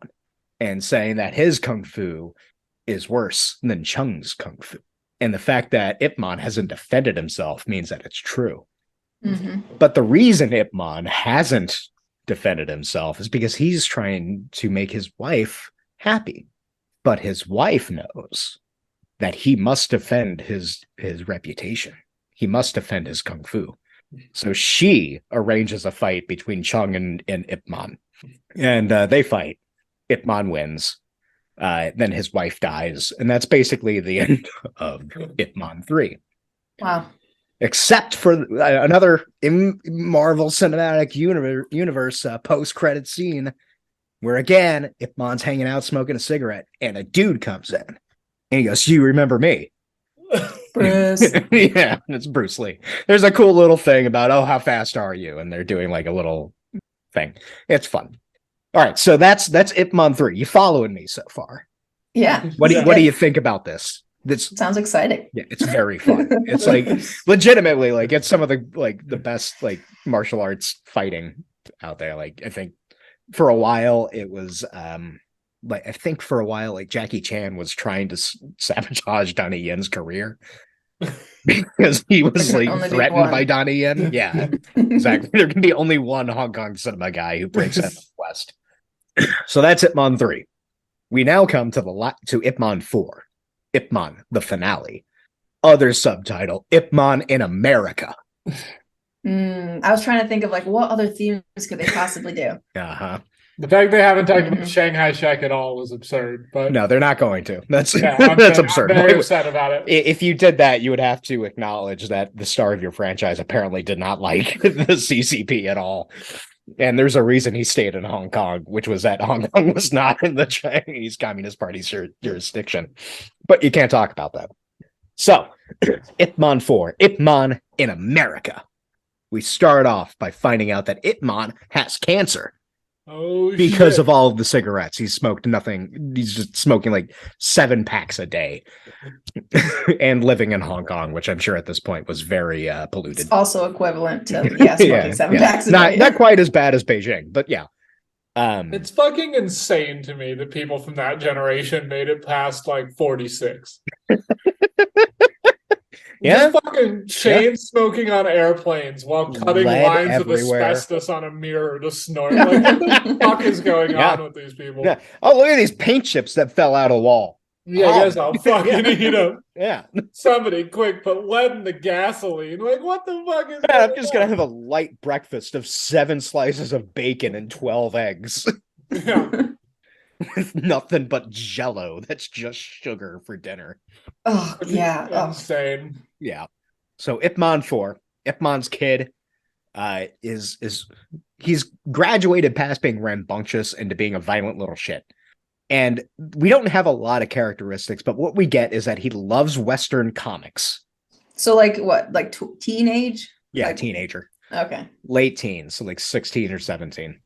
E: and saying that his kung fu is worse than Chung's kung fu. And the fact that Ip Man hasn't defended himself means that it's true.
C: Mm-hmm.
E: But the reason Ip Man hasn't defended himself is because he's trying to make his wife happy. But his wife knows that he must defend his reputation. He must defend his kung fu. So she arranges a fight between Chung and Ip Man. And they fight. Ip Man wins. Then his wife dies, and that's basically the end of Ip Man 3.
C: Wow.
E: Except for another Marvel Cinematic Universe post-credit scene where, again, Ip Man's hanging out smoking a cigarette, and a dude comes in. And he goes, "You remember me?"
C: Bruce.
E: Yeah, it's Bruce Lee. There's a cool little thing about, "Oh, how fast are you?" And they're doing like a little thing. It's fun. All right, so that's Ip Man 3. You following me so far?
C: Yeah.
E: What do you think about this? This
C: Sounds exciting.
E: Yeah, it's very fun. It's like legitimately like it's some of the best like martial arts fighting out there. Like I think for a while it was like Jackie Chan was trying to sabotage Donnie Yen's career because he was like threatened by Donnie Yen. Yeah, exactly. There can be only one Hong Kong cinema guy who breaks out of the West. So that's Ip Man 3. We now come to Ip Man 4. Ip Man, the finale. Other subtitle, Ip Man in America.
C: I was trying to think of like what other themes could they possibly do?
E: Uh-huh.
B: The fact they haven't talked about Shanghai Shek at all was absurd. But
E: No, they're not going to. That's
B: that's
E: absurd.
B: I'm very upset about it.
E: If you did that, you would have to acknowledge that the star of your franchise apparently did not like the CCP at all. And there's a reason he stayed in Hong Kong, which was that Hong Kong was not in the Chinese Communist Party's jurisdiction. But you can't talk about that. So, Ip Man 4, Ip Man in America. We start off by finding out that Ip Man has cancer.
B: Oh,
E: Because
B: shit.
E: of all of the cigarettes. He's smoked nothing. He's just smoking like 7 packs a day and living in Hong Kong, which I'm sure at this point was very polluted.
C: It's also equivalent to smoking 7 packs a day.
E: Not quite as bad as Beijing, but yeah.
B: It's fucking insane to me that people from that generation made it past like 46.
E: Yeah,
B: just fucking chain smoking on airplanes while cutting
E: Lead
B: lines
E: everywhere.
B: of asbestos on a mirror to snort. Like, what the fuck is going on with these people?
E: Yeah. Oh, look at these paint chips that fell out of the wall.
B: Yeah, I guess I'll fucking eat them.
E: Yeah.
B: Somebody quick put lead in the gasoline. Like, what the fuck is
E: Yeah, I'm
B: going
E: just
B: on?
E: gonna have a light breakfast of 7 slices of bacon and 12 eggs
B: Yeah.
E: with nothing but Jello. That's just sugar for dinner.
C: Oh, yeah. Oh.
B: Insane.
E: Yeah. So Ip Man 4, Ip Man's kid is he's graduated past being rambunctious into being a violent little shit. And we don't have a lot of characteristics, but what we get is that he loves Western comics.
C: So like what? Like teenage?
E: Yeah,
C: Like-
E: teenager.
C: Okay.
E: Late teens, so like 16 or 17.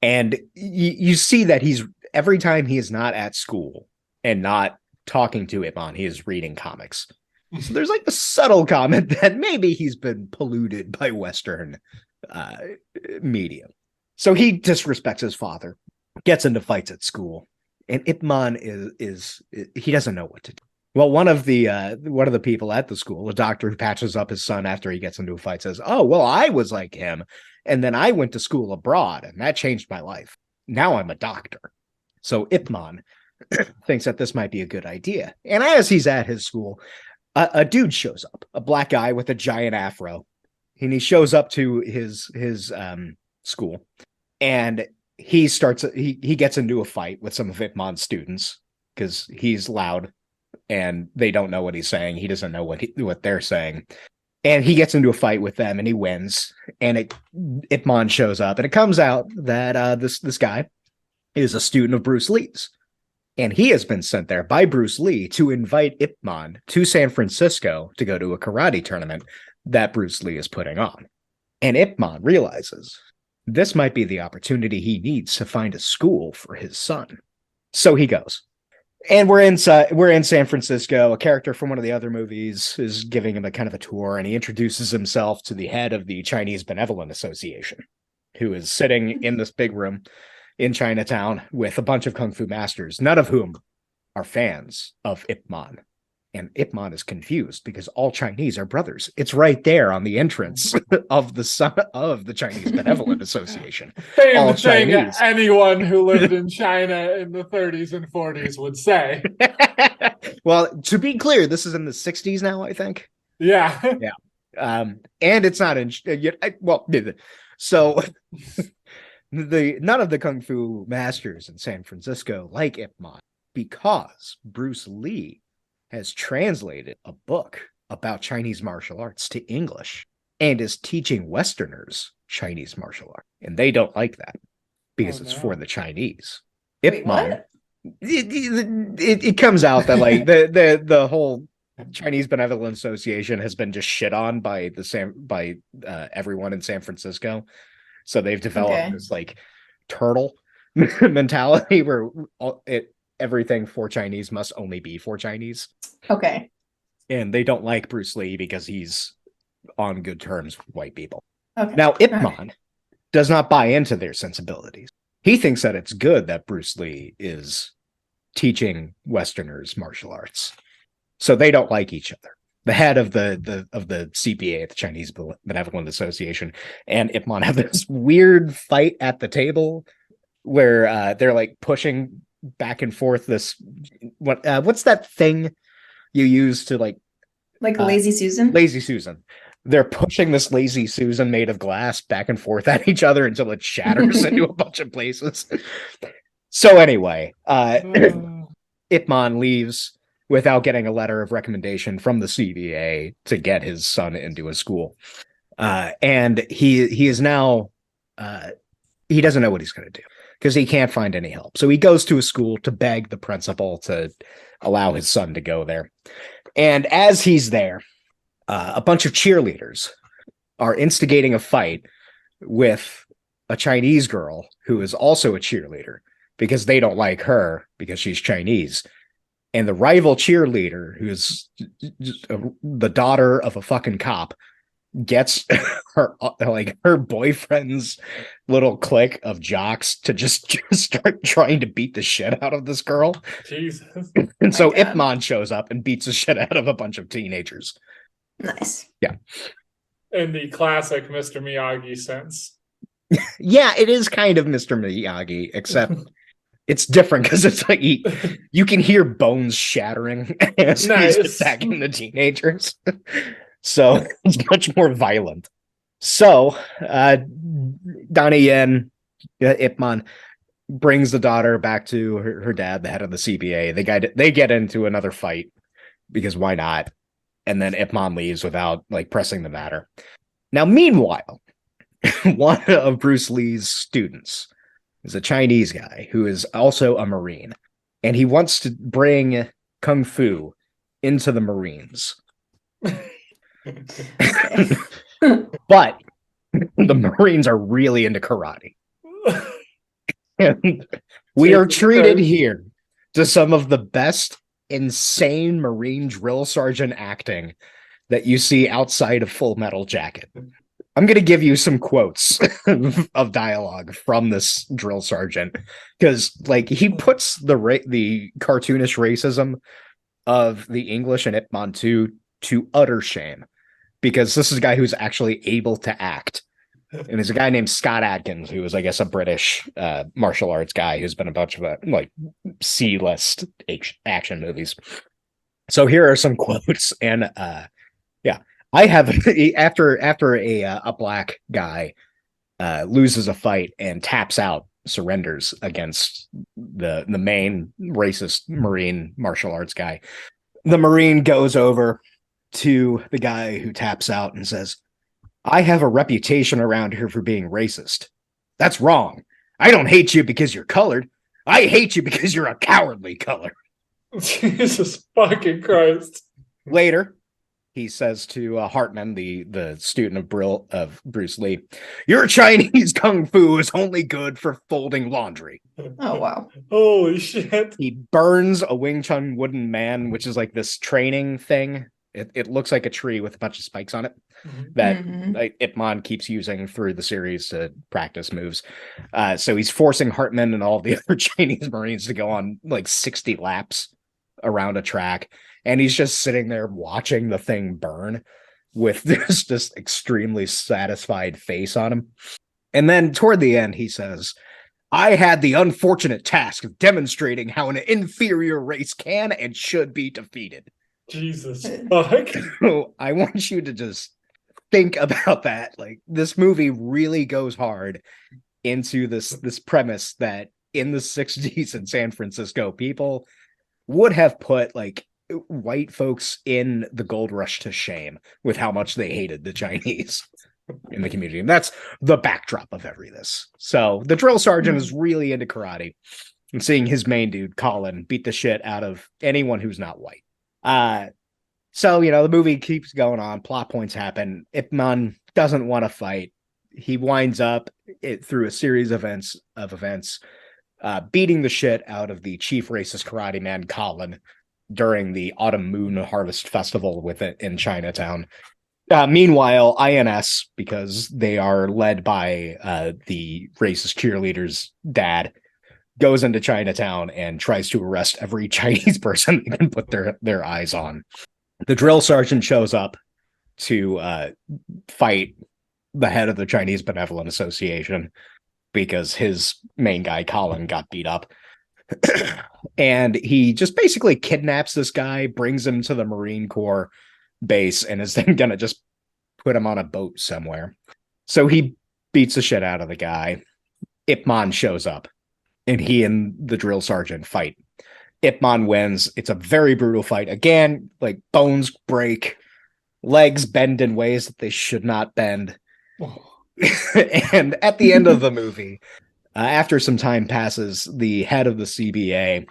E: And you see that he's every time he is not at school and not talking to Ip Man, he is reading comics. So there's like a subtle comment that maybe he's been polluted by Western media. So he disrespects his father, gets into fights at school, and Ip Man is he doesn't know what to do. Well, one of the people at the school, a doctor who patches up his son after he gets into a fight, says, "Oh, well, I was like him, and then I went to school abroad, and that changed my life. Now I'm a doctor." So Ip Man thinks that this might be a good idea. And as he's at his school, a dude shows up, a black guy with a giant afro, and he shows up to his school, and he gets into a fight with some of Ip Man's students because he's loud and they don't know what he's saying. He doesn't know what they're saying. And he gets into a fight with them and he wins. And Ip Man shows up, and it comes out that this guy is a student of Bruce Lee's. And he has been sent there by Bruce Lee to invite Ip Man to San Francisco to go to a karate tournament that Bruce Lee is putting on. And Ip Man realizes this might be the opportunity he needs to find a school for his son. So he goes. And we're in San Francisco. A character from one of the other movies is giving him a kind of a tour, and he introduces himself to the head of the Chinese Benevolent Association, who is sitting in this big room in Chinatown with a bunch of kung fu masters, none of whom are fans of Ip Man. And Ip Man is confused because all Chinese are brothers. It's right there on the entrance of the Chinese Benevolent Association. All
B: Famed thing
E: Chinese.
B: anyone who lived in China in the 30s and 40s would say.
E: Well, to be clear, this is in the 60s now, I think.
B: Yeah.
E: And it's not in so none of the kung fu masters in San Francisco like Ip Man because Bruce Lee has translated a book about Chinese martial arts to English and is teaching Westerners Chinese martial art. And they don't like that because it's for the Chinese. Ip Man, it comes out that like the whole Chinese Benevolent Association has been just shit on by everyone in San Francisco. So they've developed this like turtle mentality where everything for Chinese must only be for Chinese.
C: Okay.
E: And they don't like Bruce Lee because he's on good terms with white people.
C: Okay.
E: Now, Ip Man does not buy into their sensibilities. He thinks that it's good that Bruce Lee is teaching Westerners martial arts. So they don't like each other. The head of the CPA, the Chinese Benevolent Association, and Ip Man have this weird fight at the table where they're like pushing back and forth what's that thing you use to like
C: Lazy Susan?
E: Lazy Susan. They're pushing this Lazy Susan made of glass back and forth at each other until it shatters into a bunch of places. So anyway, Ip Man leaves without getting a letter of recommendation from the CBA to get his son into a school. And he is now he doesn't know what he's going to do because he can't find any help. So he goes to a school to beg the principal to allow his son to go there. And as he's there, a bunch of cheerleaders are instigating a fight with a Chinese girl who is also a cheerleader because they don't like her because she's Chinese. And the rival cheerleader, who's the daughter of a fucking cop, gets her boyfriend's little clique of jocks to just start trying to beat the shit out of this girl.
B: Jesus.
E: And so Ip Man shows up and beats the shit out of a bunch of teenagers.
C: Nice.
E: Yeah.
B: In the classic Mr. Miyagi sense.
E: Yeah, it is kind of Mr. Miyagi, except it's different because it's like you can hear bones shattering as he's attacking the teenagers. So it's much more violent. So Donnie Yen, Ip Man, brings the daughter back to her dad, the head of the CBA. They get into another fight because why not? And then Ip Man leaves without like pressing the matter. Now, meanwhile, one of Bruce Lee's students is a Chinese guy who is also a Marine, and he wants to bring Kung Fu into the Marines. But the Marines are really into karate. And we are treated here to some of the best insane Marine drill sergeant acting that you see outside of Full Metal Jacket. I'm going to give you some quotes of dialogue from this drill sergeant because like he puts the cartoonish racism of the English in Ip Man 2 to utter shame, because this is a guy who's actually able to act. And there's a guy named Scott Adkins, who is, I guess, a British martial arts guy who's been in a bunch of like C-list action movies. So here are some quotes, and yeah, I have after a black guy loses a fight and taps out, surrenders against the main racist Marine martial arts guy. The Marine goes over to the guy who taps out and says, "I have a reputation around here for being racist. That's wrong. I don't hate you because you're colored. I hate you because you're a cowardly color."
B: Jesus fucking Christ.
E: Later, he says to Hartman, the student of Bruce Lee, "Your Chinese kung fu is only good for folding laundry."
C: Oh wow.
B: Holy shit.
E: He burns a Wing Chun wooden man, which is like this training thing. It looks like a tree with a bunch of spikes on it that like, Ip Man keeps using through the series to practice moves. So he's forcing Hartman and all the other Chinese Marines to go on like 60 laps around a track. And he's just sitting there watching the thing burn with this just extremely satisfied face on him. And then toward the end, he says, "I had the unfortunate task of demonstrating how an inferior race can and should be defeated."
B: Jesus fuck.
E: So I want you to just think about that. Like, this movie really goes hard into this premise that in the 60s in San Francisco, people would have put like white folks in the gold rush to shame with how much they hated the Chinese in the community. And that's the backdrop of this. So the drill sergeant is really into karate and seeing his main dude, Colin, beat the shit out of anyone who's not white. So, you know, the movie keeps going on, plot points happen. Ip Man doesn't want to fight. He winds up through a series of events, beating the shit out of the chief racist karate man, Colin, during the Autumn Moon Harvest Festival with it in Chinatown. Meanwhile, INS, because they are led by the racist cheerleader's dad, goes into Chinatown and tries to arrest every Chinese person they can put their eyes on. The drill sergeant shows up to fight the head of the Chinese Benevolent Association because his main guy, Colin, got beat up. And he just basically kidnaps this guy, brings him to the Marine Corps base, and is then going to just put him on a boat somewhere. So he beats the shit out of the guy. Ip Man shows up, and he and the drill sergeant fight. Ip Man wins. It's a very brutal fight. Again, like, bones break, legs bend in ways that they should not bend. And at the end of the movie, after some time passes, the head of the CBA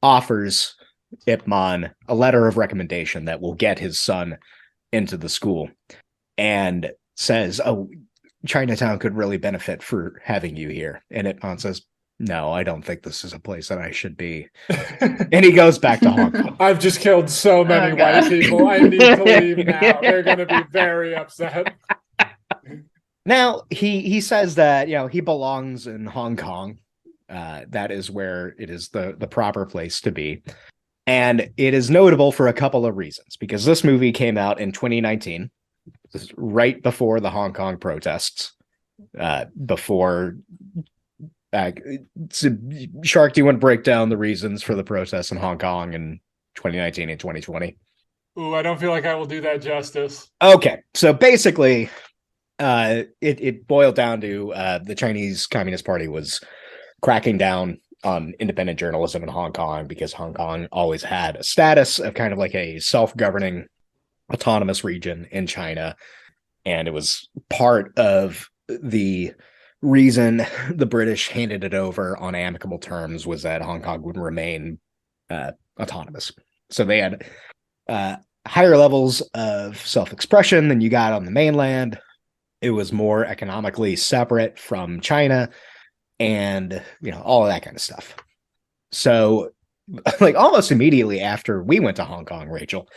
E: offers Ip Man a letter of recommendation that will get his son into the school, and says, "Oh, Chinatown could really benefit for having you here." And Ip Man says, "No, I don't think this is a place that I should be." And he goes back to Hong Kong.
B: I've just killed so many white people. I need to leave now. They're going to be very upset.
E: Now, he says that, you know, he belongs in Hong Kong. That is where it is the proper place to be. And it is notable for a couple of reasons, because this movie came out in 2019, right before the Hong Kong protests, before... Shark, do you want to break down the reasons for the protests in Hong Kong in 2019 and 2020?
B: Ooh, I don't feel like I will do that justice.
E: Okay, so basically, it boiled down to the Chinese Communist Party was cracking down on independent journalism in Hong Kong, because Hong Kong always had a status of kind of like a self-governing autonomous region in China. And it was part of the reason the British handed it over on amicable terms was that Hong Kong would remain autonomous. So they had higher levels of self-expression than you got on the mainland. It was more economically separate from China, and, you know, all of that kind of stuff. So, like, almost immediately after we went to Hong Kong, Rachel,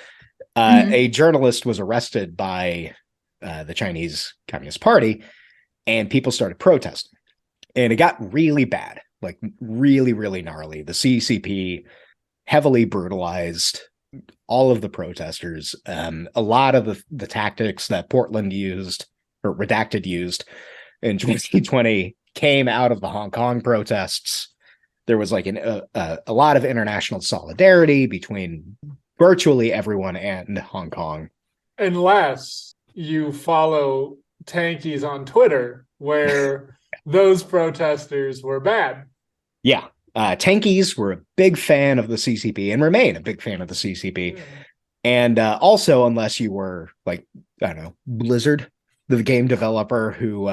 E: a journalist was arrested by the Chinese Communist Party, and people started protesting. And it got really bad, like really, really gnarly. The CCP heavily brutalized all of the protesters. A lot of the tactics that Portland used or Redacted used in 2020 came out of the Hong Kong protests. There was like a lot of international solidarity between virtually everyone and Hong Kong.
B: Unless you follow Tankies on Twitter, where those protesters were bad.
E: Yeah. Tankies were a big fan of the CCP and remain a big fan of the CCP. And also, unless you were like, I don't know, Blizzard, the game developer who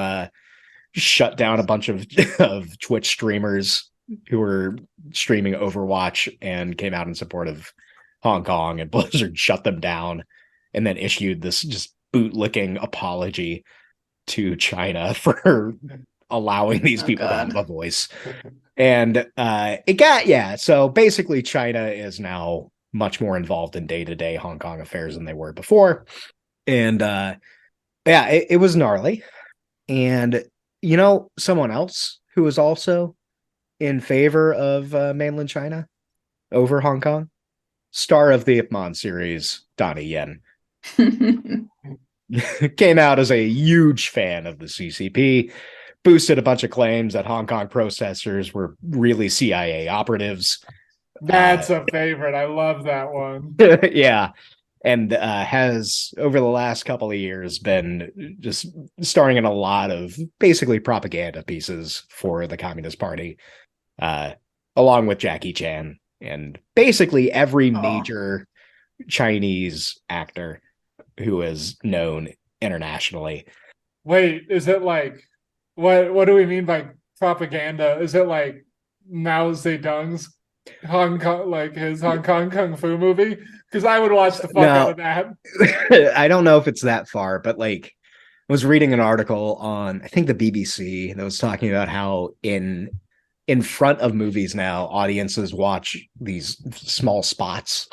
E: shut down a bunch of Twitch streamers who were streaming Overwatch and came out in support of Hong Kong, and Blizzard shut them down and then issued this just bootlicking apology to China for allowing these people to have a voice. And so basically China is now much more involved in day-to-day Hong Kong affairs than they were before. And it was gnarly. And someone else who was also in favor of mainland China over Hong Kong, star of the Ip Man series, Donnie Yen, came out as a huge fan of the CCP, boosted a bunch of claims that Hong Kong protesters were really CIA operatives.
B: That's a favorite. I love that one.
E: Yeah. And has, over the last couple of years, been just starring in a lot of basically propaganda pieces for the Communist Party, along with Jackie Chan and basically every major Chinese actor who is known internationally.
B: Wait, is it like, what do we mean by propaganda? Is it like Mao Zedong's Hong Kong, like his Hong Kong Kung Fu movie? Because I would watch the fuck out of that.
E: I don't know if it's that far, but like I was reading an article on, I think, the BBC that was talking about how in front of movies now, audiences watch these small spots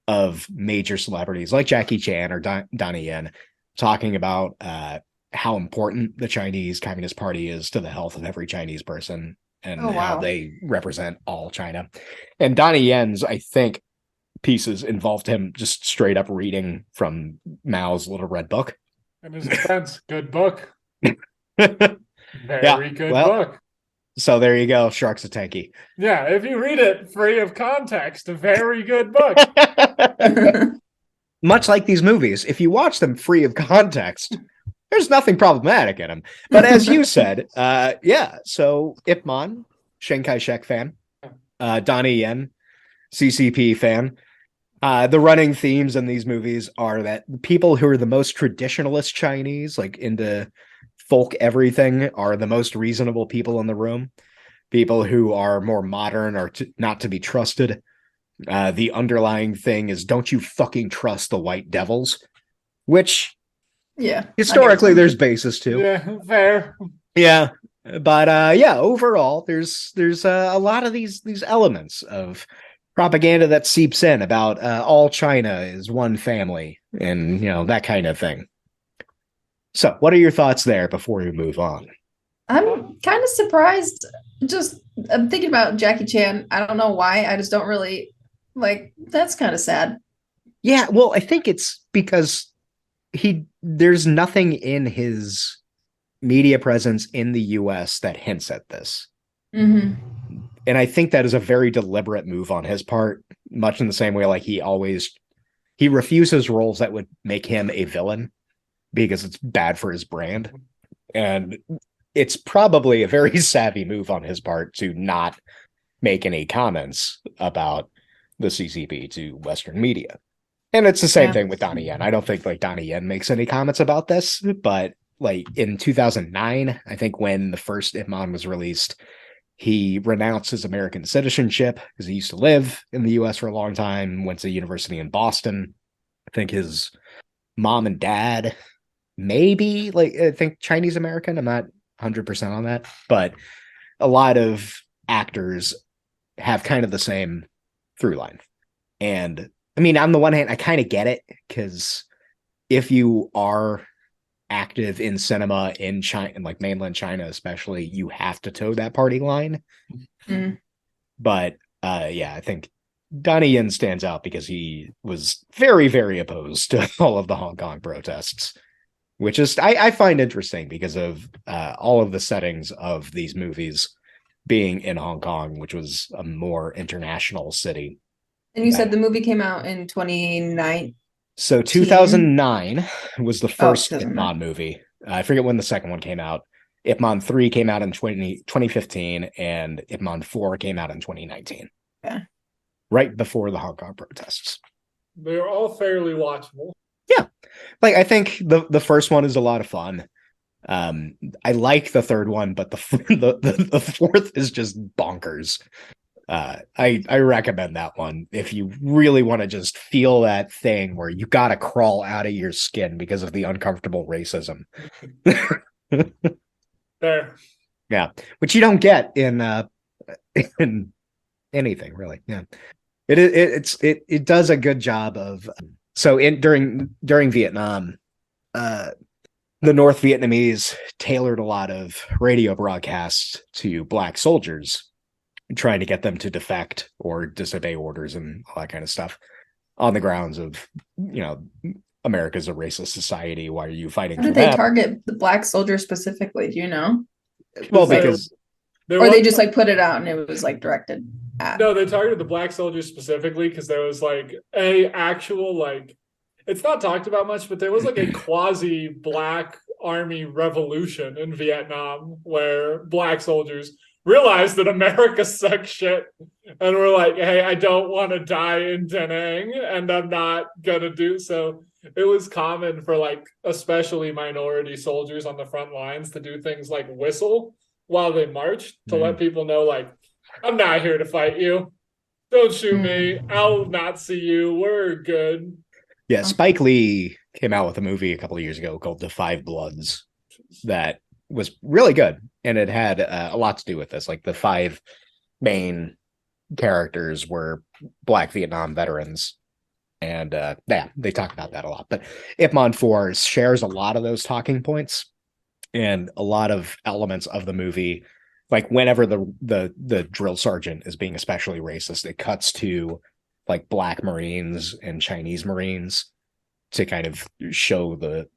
E: of major celebrities like Jackie Chan or Donnie Yen talking about how important the Chinese Communist Party is to the health of every Chinese person and how they represent all China. And Donnie Yen's, I think, pieces involved him just straight up reading from Mao's Little Red Book.
B: In his defense, good book. Very good book.
E: So there you go, Sharks of Tanky.
B: Yeah, if you read it free of context, a very good book.
E: Much like these movies, if you watch them free of context, there's nothing problematic in them. But as you said, so Ip Man, Chiang Kai-shek fan, Donnie Yen, CCP fan. The running themes in these movies are that people who are the most traditionalist Chinese, like into folk everything, are the most reasonable people in the room. People who are more modern are not to be trusted. The underlying thing is, don't you fucking trust the white devils, which historically there's basis to.
B: Yeah, fair.
E: Yeah, but overall there's a lot of these elements of propaganda that seeps in about all China is one family and that kind of thing. So what are your thoughts there before we move on?
C: I'm kind of surprised. I'm thinking about Jackie Chan. I don't know why. I just don't really that's kind of sad.
E: Yeah, well, I think it's because there's nothing in his media presence in the US that hints at this.
C: Mm-hmm.
E: And I think that is a very deliberate move on his part, much in the same way like he refuses roles that would make him a villain because it's bad for his brand. And it's probably a very savvy move on his part to not make any comments about the CCP to Western media. And it's the same thing with Donnie Yen. I don't think Donnie Yen makes any comments about this, but in 2009, I think when the first Ip Man was released, he renounced his American citizenship because he used to live in the US for a long time, went to university in Boston. I think his mom and dad, maybe I think Chinese American. I'm not 100% on that, but a lot of actors have kind of the same through line. And I mean, on the one hand, I kind of get it, because if you are active in cinema in China, like mainland China especially, you have to toe that party line. Mm. But I think Donnie Yen stands out because he was very, very opposed to all of the Hong Kong protests, which is I find interesting because of all of the settings of these movies being in Hong Kong, which was a more international city.
C: And you said the movie came out in 2019.
E: So 2009 was the first
C: 2009.
E: Ip Man movie. I forget when the second one came out. Ip Man 3 came out in 2015, and Ip Man 4 came out in 2019.
C: Okay.
E: Right before the Hong Kong protests.
B: They're all fairly watchable.
E: Yeah. Like, I think the first one is a lot of fun. I like the third one, but the fourth is just bonkers. I recommend that one if you really want to just feel that thing where you got to crawl out of your skin because of the uncomfortable racism.
B: There.
E: Yeah, which you don't get in anything really. Yeah, it does a good job of. So during Vietnam, the North Vietnamese tailored a lot of radio broadcasts to black soldiers, trying to get them to defect or disobey orders and all that kind of stuff on the grounds of, America's a racist society. Why are you fighting
C: How
E: for
C: did they
E: them?
C: target the black soldiers specifically? Do you know?
E: Well,
B: There-
E: because
B: there
C: Or
B: was-
C: they just like put it out and it was like directed at.
B: No, they targeted the black soldiers specifically because there was like a actual like it's not talked about much, but there was like a quasi black army revolution in Vietnam where black soldiers realized that America sucks shit and were like, hey, I don't want to die in Da Nang and I'm not gonna do so. It was common for like especially minority soldiers on the front lines to do things like whistle while they marched to let people know like, I'm not here to fight you. Don't shoot me. I'll not see you. We're good.
E: yeah, Spike Lee came out with a movie a couple of years ago called The Five Bloods that was really good, and it had a lot to do with this. Like, the five main characters were black Vietnam veterans, and they talk about that a lot. But Ip Man 4 shares a lot of those talking points and a lot of elements of the movie. Like, whenever the drill sergeant is being especially racist, it cuts to like black Marines and Chinese Marines to kind of show the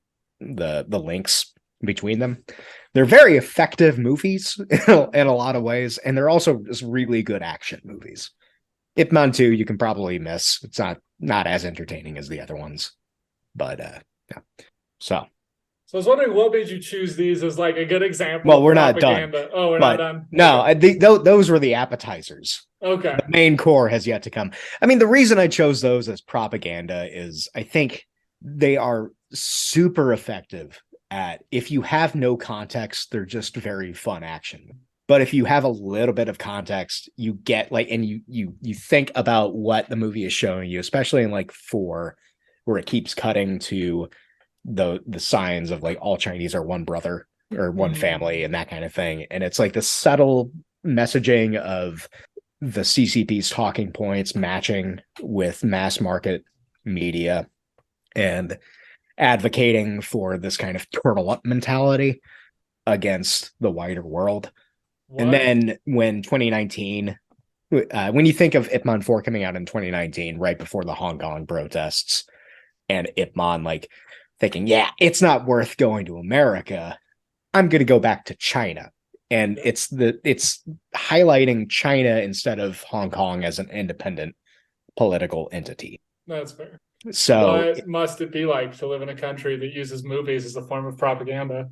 E: links between them. They're very effective movies in a lot of ways, and they're also just really good action movies. Ip Man 2 you can probably miss. It's not as entertaining as the other ones, but yeah. So
B: I was wondering what made you choose these as like a good example.
E: Well,
B: of
E: we're not
B: propaganda. Oh, we're not done.
E: No, those were the appetizers.
B: Okay.
E: The main core has yet to come. I mean, the reason I chose those as propaganda is I think they are super effective at, if you have no context, they're just very fun action. But if you have a little bit of context, you get like, and you think about what the movie is showing you, especially in like 4, where it keeps cutting to the signs of like all Chinese are one brother or one family and that kind of thing. And it's like the subtle messaging of the CCP's talking points matching with mass market media and advocating for this kind of turtle up mentality against the wider world.
B: What?
E: And then when 2019, when you think of Ip Man 4 coming out in 2019, right before the Hong Kong protests, and Ip Man like thinking, yeah, it's not worth going to America, I'm going to go back to China. And it's highlighting China instead of Hong Kong as an independent political entity.
B: That's fair.
E: So
B: What must it be like to live in a country that uses movies as a form of propaganda?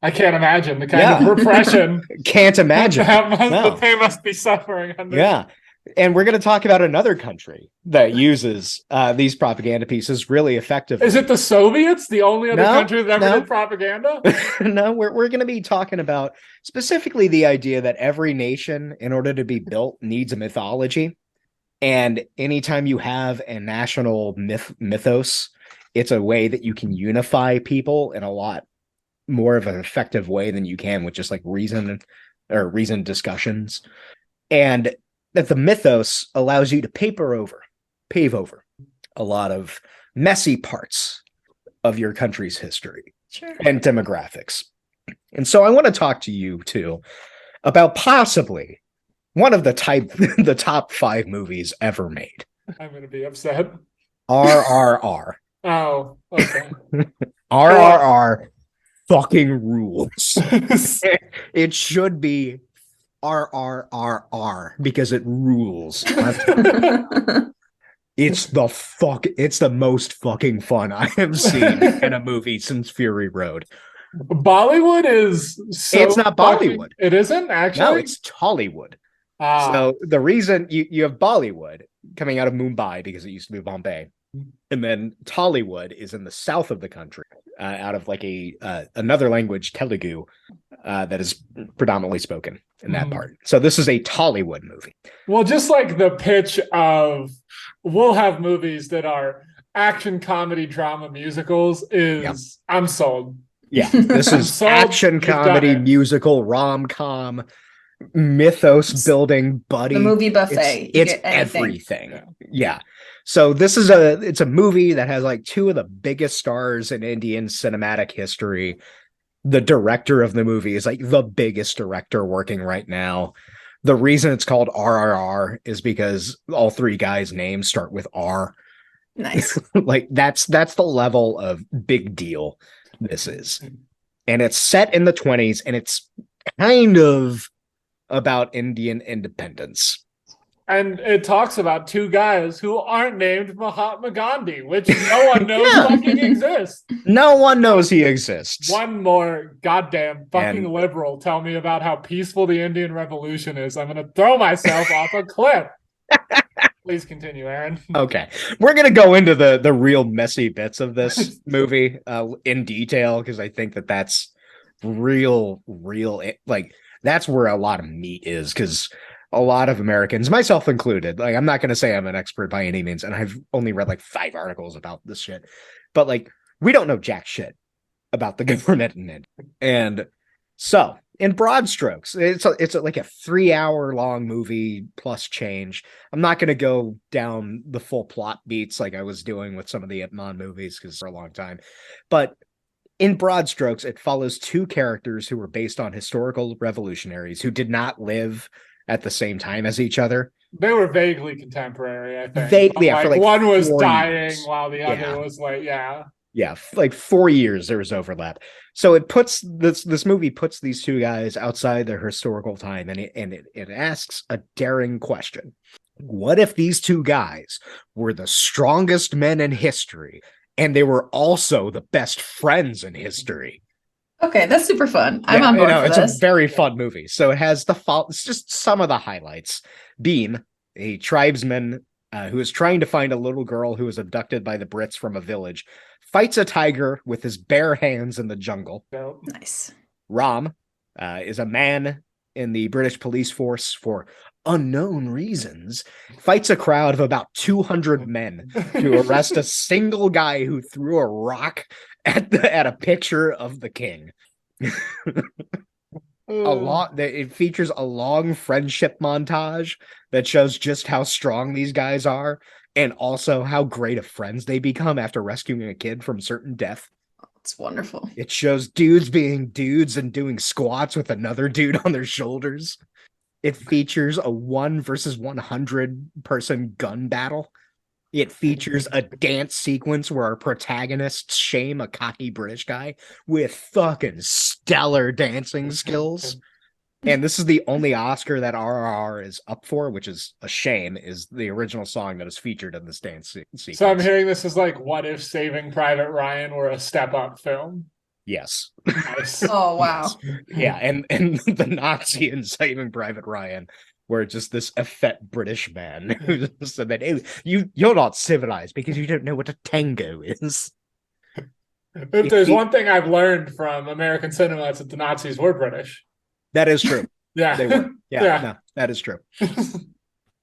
B: I can't imagine the kind of repression
E: can't imagine.
B: that they must be suffering under.
E: Yeah. And we're going to talk about another country that uses these propaganda pieces really effectively.
B: Is it the Soviets, the only other
E: No,
B: country that ever
E: no.
B: did propaganda?
E: No, we're going to be talking about specifically the idea that every nation, in order to be built, needs a mythology. And anytime you have a national mythos, it's a way that you can unify people in a lot more of an effective way than you can with just like reasoned discussions. And that the mythos allows you to pave over a lot of messy parts of your country's history and demographics. And so I want to talk to you too about possibly one of the the top 5 movies ever made.
B: I'm gonna be upset.
E: RRR.
B: Oh, okay.
E: RRR fucking rules. It should be RRRR because it rules. It's the most fucking fun I have seen in a movie since Fury Road.
B: Bollywood is so
E: It's not Bollywood.
B: It isn't actually.
E: No, it's Tollywood. So the reason you have Bollywood coming out of Mumbai because it used to be Bombay, and then Tollywood is in the south of the country, out of like another language, Telugu, that is predominantly spoken in that part. So this is a Tollywood movie.
B: Well, just like the pitch of we'll have movies that are action, comedy, drama, musicals is I'm sold.
E: Yeah, this is action comedy, musical, rom-com, mythos building, buddy.
C: The movie buffet.
E: It's everything. Yeah. So this is it's a movie that has like 2 of the biggest stars in Indian cinematic history. The director of the movie is like the biggest director working right now. The reason it's called RRR is because all 3 guys' names start with R.
C: Nice.
E: Like that's the level of big deal this is. And it's set in the 20s, and it's kind of about Indian independence.
B: And it talks about 2 guys who aren't named Mahatma Gandhi, which no one knows fucking exists.
E: No one knows he exists.
B: One more goddamn fucking liberal tell me about how peaceful the Indian Revolution is. I'm going to throw myself off a cliff. Please continue, Aaron.
E: Okay. We're going to go into the real messy bits of this movie in detail, because I think that's real, like, that's where a lot of meat is, because a lot of Americans, myself included, like, I'm not going to say I'm an expert by any means, and I've only read like 5 articles about this shit, but like, we don't know jack shit about the government in it. And so, in broad strokes, it's like a 3-hour long movie plus change. I'm not going to go down the full plot beats like I was doing with some of the Ip Man movies, because for a long time, but in broad strokes, it follows 2 characters who were based on historical revolutionaries who did not live at the same time as each other.
B: They were vaguely contemporary, I think.
E: Vaguely, yeah, for like
B: one was
E: 4
B: dying
E: years.
B: while the other was like,
E: like 4 years there was overlap. So it puts this movie puts these 2 guys outside their historical time, and it asks a daring question. What if these 2 guys were the strongest men in history, and they were also the best friends in history?
C: Okay, that's super fun. I'm on board for
E: it's
C: this.
E: a very fun movie. So it has it's just some of the highlights. Bean, a tribesman who is trying to find a little girl who was abducted by the Brits from a village, fights a tiger with his bare hands in the jungle.
C: Nice.
E: Ram is a man in the British police force for unknown reasons, fights a crowd of about 200 men to arrest a single guy who threw a rock at a picture of the king. It features a long friendship montage that shows just how strong these guys are, and also how great of friends they become after rescuing a kid from certain death.
C: It's wonderful.
E: It shows dudes being dudes and doing squats with another dude on their shoulders. It features a 1 versus 100 person gun battle. It features a dance sequence where our protagonists shame a cocky British guy with fucking stellar dancing skills. And this is the only Oscar that RRR is up for, which is a shame, is the original song that is featured in this dance sequence.
B: So I'm hearing this is like, what if Saving Private Ryan were a step-up film?
E: Yes.
B: Nice.
C: Oh, wow.
E: Yeah, and the Nazi in Saving Private Ryan, where just this effete British man who said that, hey, you're not civilized because you don't know what a tango is.
B: If there's one thing I've learned from American cinema, it's that the Nazis were British.
E: That is true.
B: Yeah.
E: They were. Yeah. No, that is true.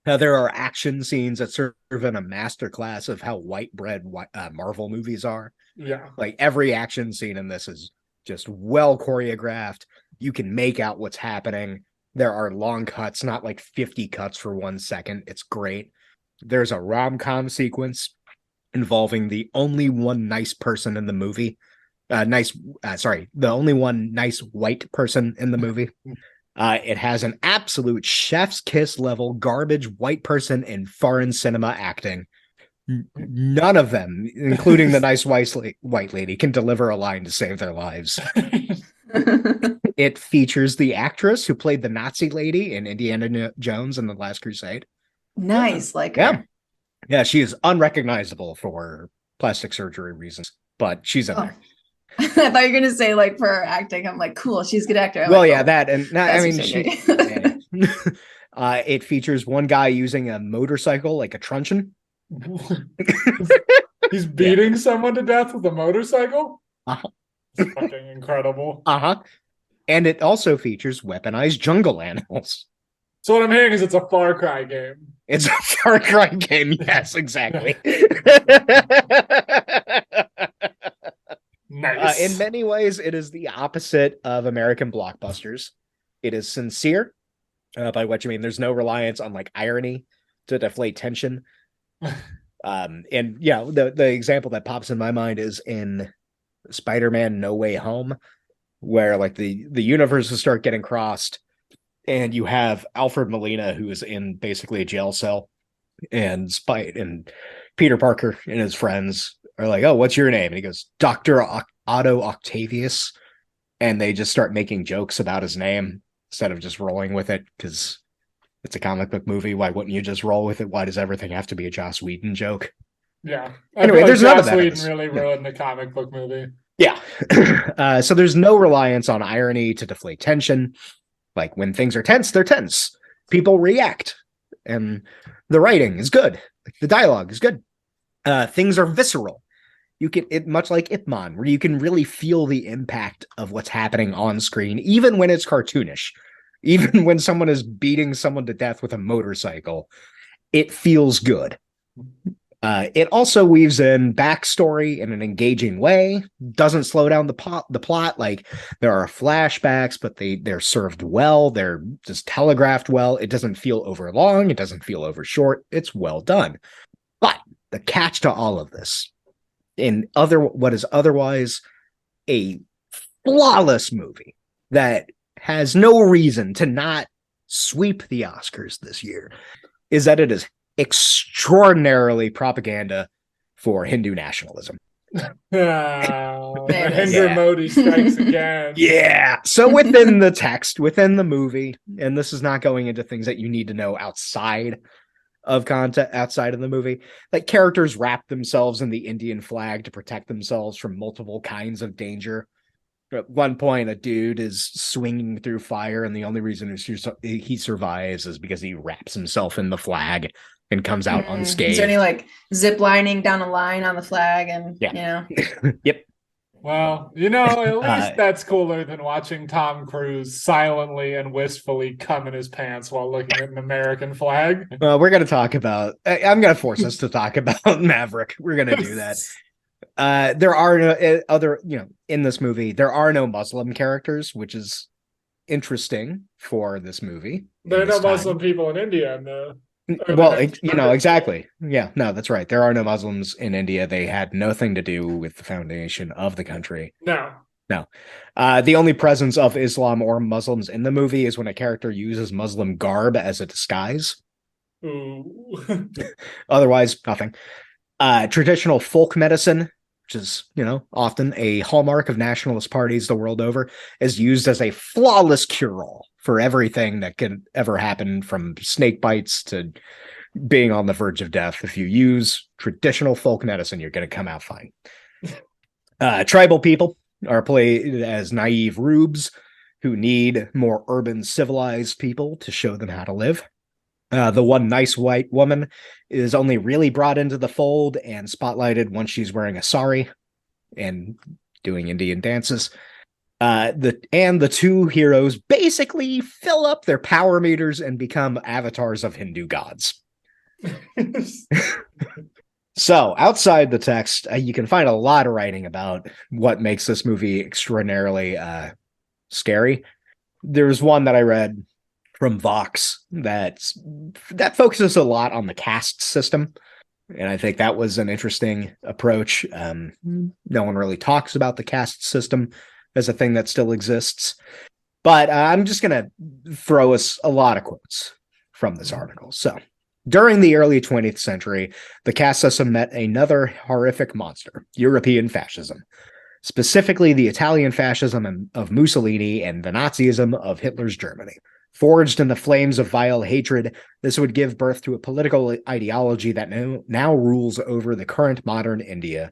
E: Now, there are action scenes that serve in a masterclass of how white bread Marvel movies are.
B: Yeah.
E: Like, every action scene in this is just well choreographed. You can make out what's happening. There are long cuts, not like 50 cuts for 1 second. It's great. There's a rom-com sequence involving the only one nice person in the movie. The only one nice white person in the movie. It has an absolute chef's kiss level garbage white person in foreign cinema acting. None of them, including the nice white lady, can deliver a line to save their lives. It features the actress who played the Nazi lady in Indiana Jones and the Last Crusade.
C: Nice, like
E: Yeah.
C: her.
E: Yeah, she is unrecognizable for plastic surgery reasons, but she's in
C: Oh.
E: there.
C: I thought you were gonna say like for her acting. I'm like, cool, she's a good actor. I'm
E: Well,
C: like,
E: yeah,
C: oh,
E: that and I
C: plastic
E: mean,
C: surgery.
E: it features one guy using a motorcycle like a truncheon.
B: He's beating someone to death with a motorcycle.
E: Uh-huh.
B: It's fucking incredible.
E: And it also features weaponized jungle animals.
B: So what I'm hearing is it's a Far Cry game.
E: It's a Far Cry game. Yes, exactly.
B: Nice.
E: In many ways, it is the opposite of American blockbusters. It is sincere, by which I mean there's no reliance on like irony to deflate tension. And yeah, the example that pops in my mind is in Spider-Man No Way Home, where like the universes start getting crossed, and you have Alfred Molina, who is in basically a jail cell, and Peter Parker and his friends are like, "Oh, what's your name?" And he goes, "Dr. Otto Octavius." And they just start making jokes about his name instead of just rolling with it, because it's a comic book movie. Why wouldn't you just roll with it? Why does everything have to be a Joss Whedon joke?
B: Yeah.
E: Anyway,
B: I feel
E: there's
B: like
E: none of
B: Joss
E: that in
B: Whedon
E: this.
B: really
E: Yeah.
B: ruined the comic book movie.
E: Yeah. So there's no reliance on irony to deflate tension. Like when things are tense, they're tense. People react. And the writing is good. The dialogue is good. Things are visceral. You can much like Ip Man, where you can really feel the impact of what's happening on screen, even when it's cartoonish. Even when someone is beating someone to death with a motorcycle, it feels good. It also weaves in backstory in an engaging way, doesn't slow down the plot. Like there are flashbacks, but they're served well. They're just telegraphed well. It doesn't feel over long. It doesn't feel over short. It's well done. But the catch to all of this, what is otherwise a flawless movie that has no reason to not sweep the Oscars this year, is that it is extraordinarily propaganda for Hindu nationalism.
B: Mahendra Modi strikes again.
E: Yeah. So within the text, within the movie, and this is not going into things that you need to know outside of content, outside of the movie, like characters wrap themselves in the Indian flag to protect themselves from multiple kinds of danger. At one point, a dude is swinging through fire, and the only reason he survives is because he wraps himself in the flag and comes out unscathed.
C: Is there any like zip lining down a line on the flag? And
E: yeah.
C: You know.
E: Yep.
B: Well, at least that's cooler than watching Tom Cruise silently and wistfully cum in his pants while looking at an American flag.
E: Well, we're going to talk about, I'm going to force us to talk about Maverick. We're going to do that. There are no other, in this movie, there are no Muslim characters, which is interesting for this movie.
B: There are no Muslim people in India.
E: Well, exactly. Yeah, no, that's right. There are no Muslims in India. They had nothing to do with the foundation of the country.
B: No.
E: The only presence of Islam or Muslims in the movie is when a character uses Muslim garb as a disguise.
B: Ooh.
E: Otherwise, nothing. Traditional folk medicine, which is, often a hallmark of nationalist parties the world over, is used as a flawless cure-all for everything that can ever happen, from snake bites to being on the verge of death. If you use traditional folk medicine, you're going to come out fine. Tribal people are played as naive rubes who need more urban civilized people to show them how to live. The one nice white woman is only really brought into the fold and spotlighted once she's wearing a sari and doing Indian dances. The two heroes basically fill up their power meters and become avatars of Hindu gods. So outside the text, you can find a lot of writing about what makes this movie extraordinarily scary. There's one that I read from Vox that focuses a lot on the caste system. And I think that was an interesting approach. No one really talks about the caste system as a thing that still exists. But I'm just going to throw us a lot of quotes from this article. So, during the early 20th century, the caste system met another horrific monster, European fascism, specifically the Italian fascism of Mussolini and the Nazism of Hitler's Germany. Forged in the flames of vile hatred, this would give birth to a political ideology that now rules over the current modern India.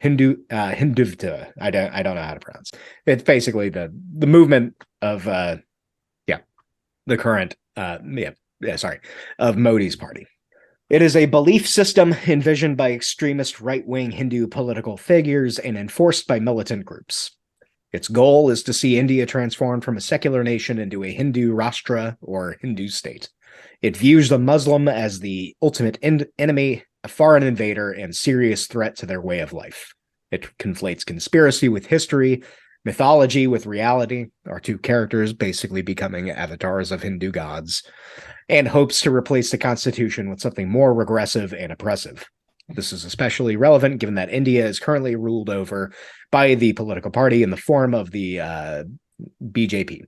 E: Hindutva. I don't know how to pronounce. It's basically the movement of the current of Modi's party. It is a belief system envisioned by extremist right-wing Hindu political figures and enforced by militant groups. Its goal is to see India transformed from a secular nation into a Hindu Rashtra or Hindu state. It views the Muslim as the ultimate enemy, a foreign invader, and serious threat to their way of life. It conflates conspiracy with history, mythology with reality, our two characters basically becoming avatars of Hindu gods, and hopes to replace the constitution with something more regressive and oppressive. This is especially relevant given that India is currently ruled over by the political party in the form of the BJP.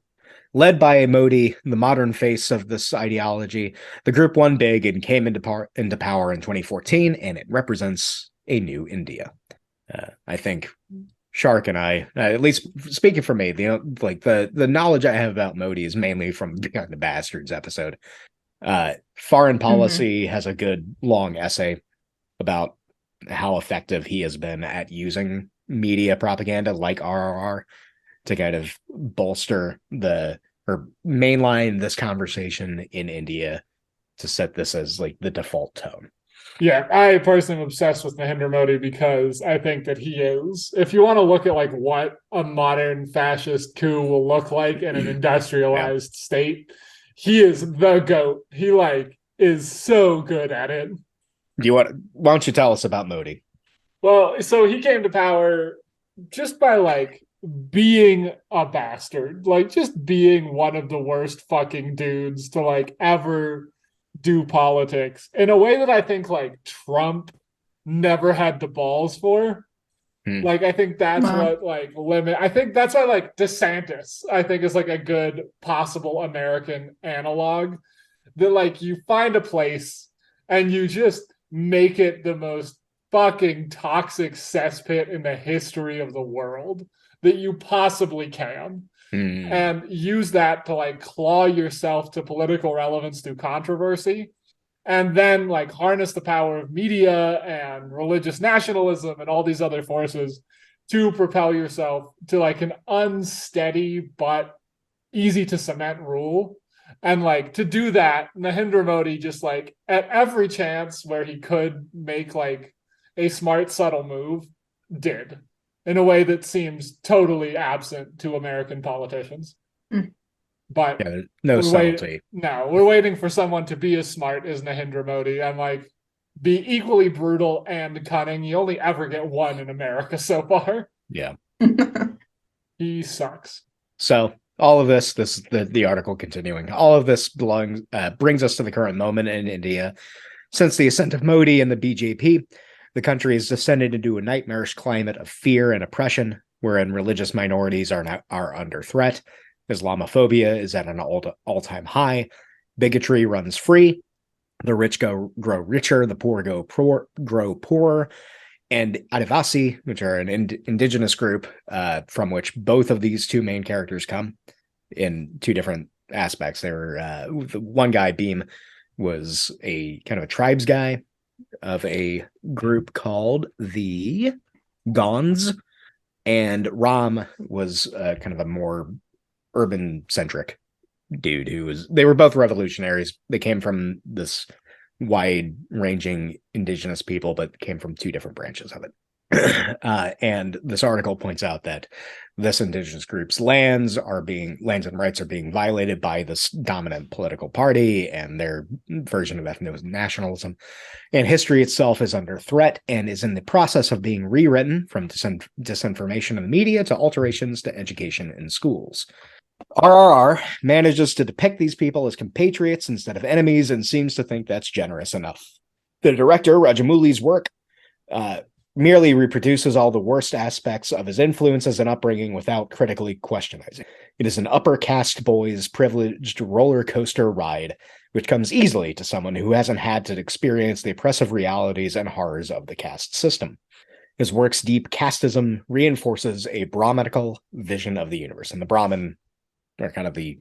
E: Led by Modi, the modern face of this ideology, the group won big and came into power in 2014, and it represents a new India. I think Shark and I, at least speaking for me, the knowledge I have about Modi is mainly from Beyond the Bastards episode. Foreign Policy has a good long essay about how effective he has been at using media propaganda like RRR to kind of bolster or mainline this conversation in India to set this as like the default tone.
B: Yeah, I personally am obsessed with Narendra Modi because I think that he is. If you want to look at like what a modern fascist coup will look like in an industrialized state, he is the GOAT. He is so good at it.
E: Why don't you tell us about Modi?
B: Well, so he came to power just by being a bastard, just being one of the worst fucking dudes to ever do politics in a way that I think Trump never had the balls for. I think that's what limit. I think that's why DeSantis I think is a good possible American analog that you find a place and you just make it the most fucking toxic cesspit in the history of the world that you possibly can. And use that to claw yourself to political relevance through controversy, and then harness the power of media and religious nationalism and all these other forces to propel yourself to an unsteady but easy to cement rule. And to do that, Narendra Modi just at every chance where he could make a smart, subtle move, did in a way that seems totally absent to American politicians. But
E: no subtlety.
B: We're waiting for someone to be as smart as Narendra Modi and be equally brutal and cunning. You only ever get one in America so far.
E: Yeah.
B: He sucks.
E: So all of this is the article continuing. All of this brings us to the current moment in India. Since the ascent of Modi and the BJP, the country has descended into a nightmarish climate of fear and oppression, wherein religious minorities are under threat. Islamophobia is at an all-time high. Bigotry runs free. The rich grow richer. The poor grow poorer. And Adivasi, which are an indigenous group from which both of these two main characters come in two different aspects. They were the one guy, Beam, was a kind of a tribes guy of a group called the Gonds, and Ram was kind of a more urban-centric dude they were both revolutionaries. They came from this wide-ranging indigenous people, but came from two different branches of it. And this article points out that this indigenous group's lands and rights are being violated by this dominant political party and their version of ethno-nationalism. And history itself is under threat and is in the process of being rewritten, from disinformation in the media to alterations to education in schools. RRR manages to depict these people as compatriots instead of enemies and seems to think that's generous enough. The director, Rajamouli's work merely reproduces all the worst aspects of his influences and upbringing without critically questioning it. It is an upper caste boy's privileged roller coaster ride, which comes easily to someone who hasn't had to experience the oppressive realities and horrors of the caste system. His work's deep casteism reinforces a Brahminical vision of the universe, and the Brahmin are kind of the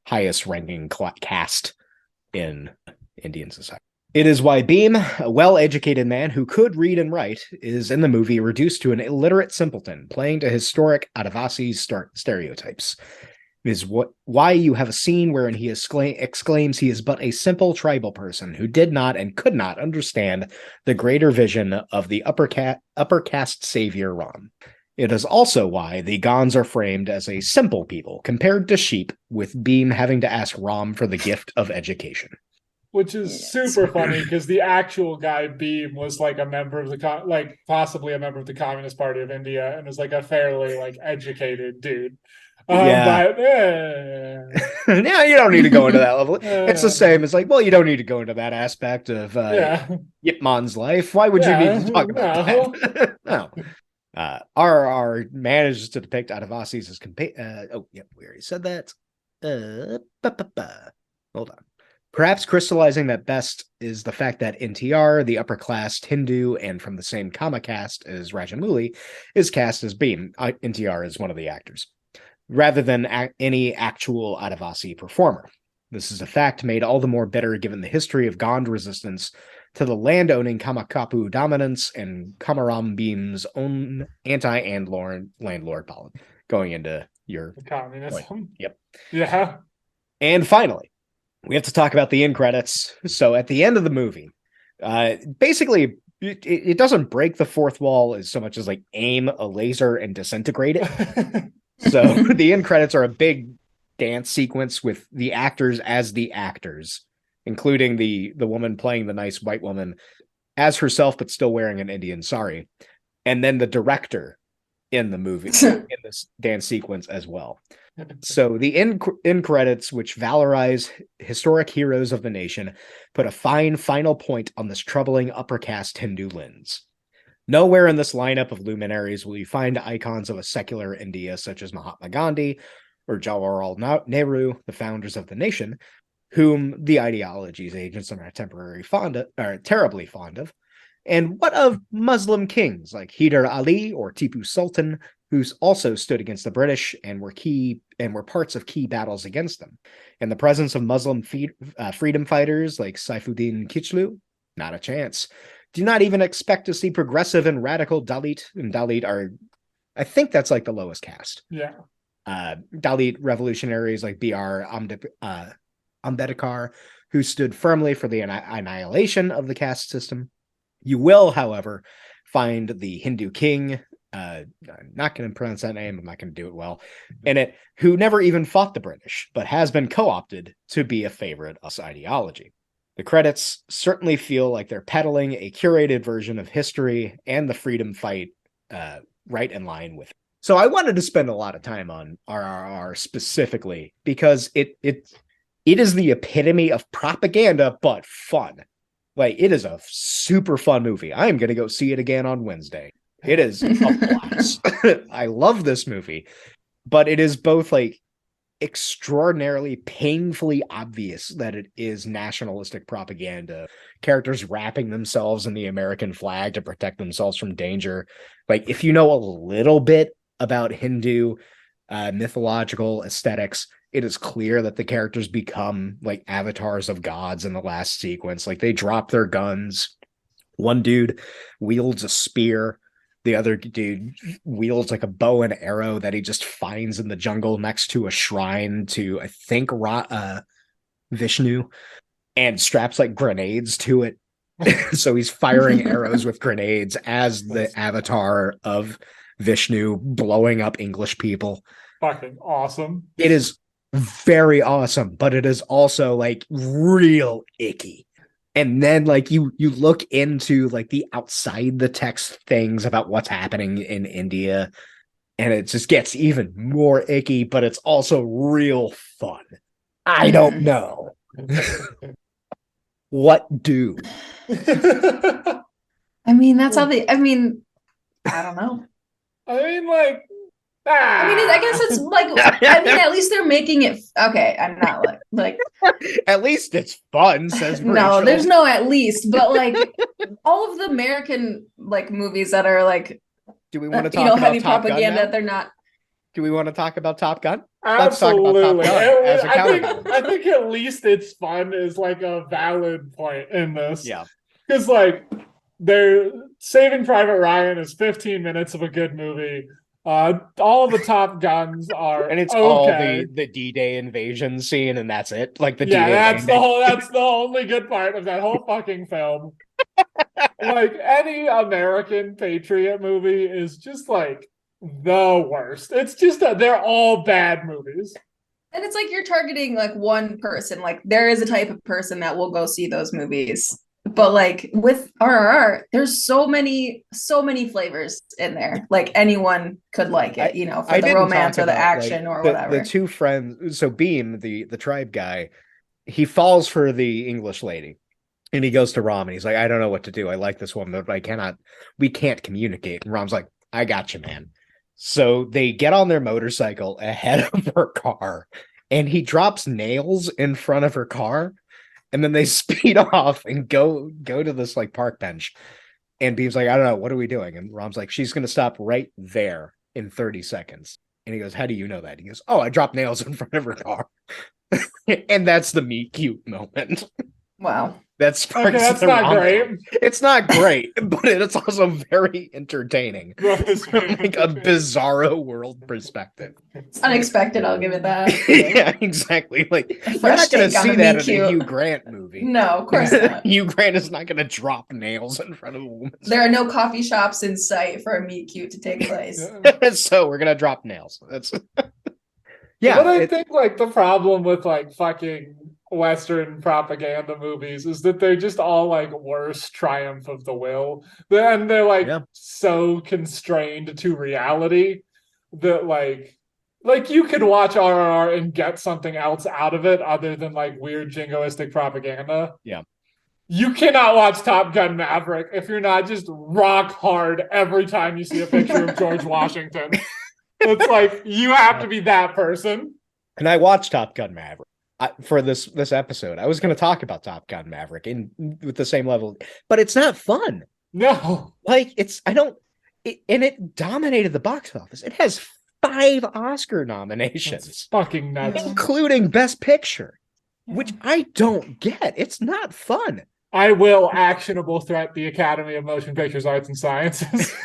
E: highest ranking caste in Indian society. It is why Beam, a well-educated man who could read and write, is in the movie reduced to an illiterate simpleton, playing to historic Adivasi stereotypes. It is why you have a scene wherein he exclaims he is but a simple tribal person who did not and could not understand the greater vision of the upper caste savior Ram. It is also why the Gons are framed as a simple people compared to sheep, with Beam having to ask Ram for the gift of education.
B: Which is super funny because the actual guy Beam was like a member of the possibly a member of the Communist Party of India and was like a fairly like educated dude.
E: Yeah.
B: But
E: yeah, you don't need to go into that level. It's the same. It's like, well, you don't need to go into that aspect of Yip Man's life. Why would you need to talk about that? No. RRR manages to depict Adivasis as we already said that. Hold on. Perhaps crystallizing that best is the fact that NTR, the upper class Hindu, and from the same Kama caste as Rajamouli, is cast as Beam. NTR is one of the actors, rather than any actual Adivasi performer. This is a fact made all the more bitter given the history of Gond resistance to the land-owning Kamakapu dominance and Kamaram Beam's own anti-landlord policy. Going into your
B: communism.
E: Point. Yep.
B: Yeah.
E: And finally, we have to talk about the end credits. So at the end of the movie, basically, it doesn't break the fourth wall as so much as like aim a laser and disintegrate it. So the end credits are a big dance sequence with the actors as the actors, including the woman playing the nice white woman as herself, but still wearing an Indian sari. And then the director in the movie, in this dance sequence as well. So the end credits, which valorize historic heroes of the nation, put a fine final point on this troubling upper caste Hindu lens. Nowhere in this lineup of luminaries will you find icons of a secular India such as Mahatma Gandhi or Jawaharlal Nehru, the founders of the nation, whom the ideology's agents are terribly fond of. And what of Muslim kings like Hyder Ali or Tipu Sultan, who also stood against the British and were parts of key battles against them? In the presence of Muslim freedom fighters like Saifuddin Kichlu, not a chance. Do not even expect to see progressive and radical Dalit, and Dalit are, I think that's like the lowest caste.
B: Yeah.
E: Dalit revolutionaries like B.R. Ambedkar, who stood firmly for the annihilation of the caste system. You will, however, find the Hindu king, I'm not going to pronounce that name, I'm not going to do it well, in it, who never even fought the British, but has been co-opted to be a favorite of this ideology. The credits certainly feel like they're peddling a curated version of history and the freedom fight right in line with it. So I wanted to spend a lot of time on RRR specifically because it is the epitome of propaganda, but fun. Like, it is a super fun movie. I am going to go see it again on Wednesday. It is a blast. I love this movie, but it is both like extraordinarily painfully obvious that it is nationalistic propaganda. Characters wrapping themselves in the American flag to protect themselves from danger. Like, if you know a little bit about Hindu mythological aesthetics, it is clear that the characters become like avatars of gods in the last sequence. Like, they drop their guns. One dude wields a spear. The other dude wields like a bow and arrow that he just finds in the jungle next to a shrine to, I think, Vishnu, and straps like grenades to it. So he's firing arrows with grenades as the avatar of Vishnu, blowing up English people.
B: Fucking awesome.
E: It is very awesome, but it is also like real icky. And then like you look into like the outside the text things about what's happening in India, and it just gets even more icky, but it's also real fun. I don't know. What do?
C: I mean, that's how I mean, I don't know.
B: I mean, like,
C: I mean, I guess it's like, I mean, at least they're making it. Okay, I'm not like
E: At least it's fun, says
C: no,
E: Rachel.
C: there's no at least, but like all of the American like movies that are like,
E: Do we want to
C: you
E: talk
C: know,
E: about
C: heavy
E: Top Gun
C: propaganda,
E: now?
C: they're not.
E: Do we want to talk about Top Gun? Let's talk
B: absolutely.
E: about Top Gun as a
B: I think
E: counterbalance.
B: I think at least it's fun is like a valid point in this.
E: Yeah.
B: Because like they're Saving Private Ryan is 15 minutes of a good movie. All the Top Guns are
E: And it's
B: okay.
E: all the D-Day invasion scene, and that's it. Like the
B: Yeah,
E: D-Day
B: that's the
E: landing.
B: whole. That's the only good part of that whole fucking film. Like any American patriot movie is just like the worst. It's just that they're all bad movies.
C: And it's like you're targeting like one person. Like there is a type of person that will go see those movies. But like with RRR, there's so many flavors in there. Like anyone could like it, you know, for
E: I
C: the
E: didn't
C: romance
E: talk
C: or the
E: about,
C: action
E: like,
C: or
E: the
C: whatever.
E: two friends. So Beam, the tribe guy, he falls for the English lady, and he goes to Rom, and he's like, I don't know what to do. I like this woman, but we can't communicate. And Rom's like, I got you, man. So they get on their motorcycle ahead of her car, and he drops nails in front of her car, and then they speed off and go to this like park bench. And Beam's like, I don't know, what are we doing? And Rom's like, she's gonna stop right there in 30 seconds. And he goes, how do you know that? He goes, oh, I dropped nails in front of her car. And that's the meet cute moment.
C: Wow.
E: That's
B: That's not great.
E: It's not great, but it's also very entertaining from like a bizarro world perspective.
C: It's unexpected, I'll give it that.
E: Yeah, exactly. Like you're
C: fresh
E: not going to
C: take on
E: see
C: the
E: that
C: meet
E: in a
C: cute.
E: Hugh Grant movie.
C: No, of course not.
E: Hugh Grant is not going to drop nails in front of a woman.
C: There are no coffee shops in sight for a meet cute to take place.
E: So we're going to drop nails. That's
B: Yeah, but I
E: it-
B: think like the problem with like fucking Western propaganda movies is that they're just all like worse triumph of the will. And they're like
E: Yeah.
B: so constrained to reality that like you could watch RRR and get something else out of it other than like weird jingoistic propaganda.
E: Yeah.
B: You cannot watch Top Gun Maverick if you're not just rock hard every time you see a picture of George Washington. It's like you have to be that person.
E: And I watched Top Gun Maverick for this episode. I was going to talk about Top Gun Maverick with the same level, but it's not fun.
B: No,
E: Like and it dominated the box office. It has 5 Oscar nominations,
B: it's fucking nuts.
E: including Best Picture, which I don't get. It's not fun.
B: I will actionable threat the Academy of Motion Pictures Arts and Sciences.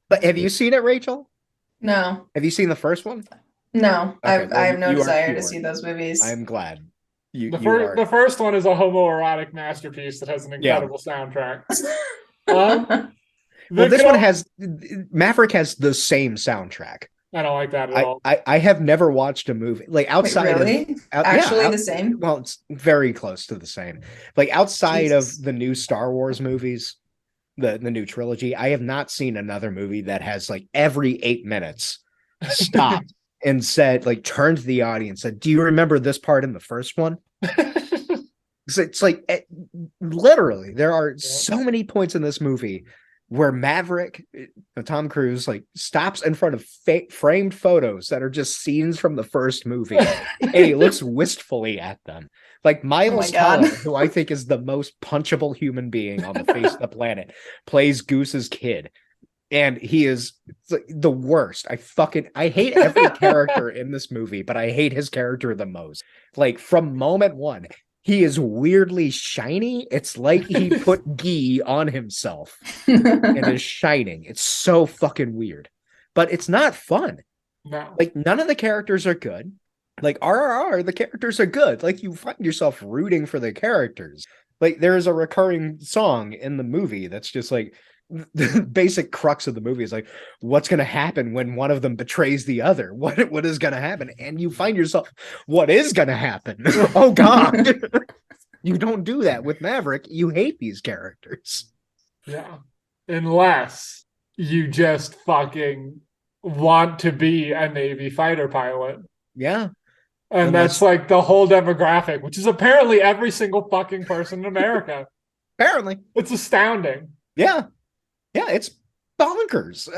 E: But have you seen it, Rachel?
C: No,
E: Have you seen the first one?
C: no,
E: Okay, well,
C: I have no
E: you are
C: desire to
E: pure.
C: see those movies.
E: I'm glad. You
B: The first one is a homoerotic masterpiece that has an incredible soundtrack. Um,
E: Well, this one has Maverick has the same soundtrack.
B: I don't like that at all.
E: I have never watched a movie like
C: Wait,
E: outside
C: really?
E: of
C: Actually, the same.
E: well, it's very close to the same. Like outside
C: Jesus.
E: of the new Star Wars movies, the new trilogy, I have not seen another movie that has like every 8 minutes stopped and said, like, turned to the audience, said, do you remember this part in the first one? It's like literally there are so many points in this movie where Maverick, Tom Cruise, like stops in front of framed photos that are just scenes from the first movie, and he looks wistfully at them. Like Miles
C: God.
E: Teller, who I think is the most punchable human being on the face of the planet, plays Goose's kid, and he is like the worst. I hate every character in this movie, but I hate his character the most. Like from moment one. He is weirdly shiny. It's like he put ghee on himself and is shining. It's so fucking weird. But it's not fun.
B: No.
E: Like none of the characters are good. Like RRR, the characters are good. Like you find yourself rooting for the characters. Like there is a recurring song in the movie that's just like the basic crux of the movie is like, what's going to happen when one of them betrays the other? What is going to happen? And you find yourself, what is going to happen? Oh God. You don't do that with Maverick. You hate these characters.
B: Yeah. Unless you just fucking want to be a Navy fighter pilot.
E: Yeah.
B: And that's like the whole demographic, which is apparently every single fucking person in America.
E: Apparently.
B: It's astounding.
E: Yeah, yeah, it's bonkers.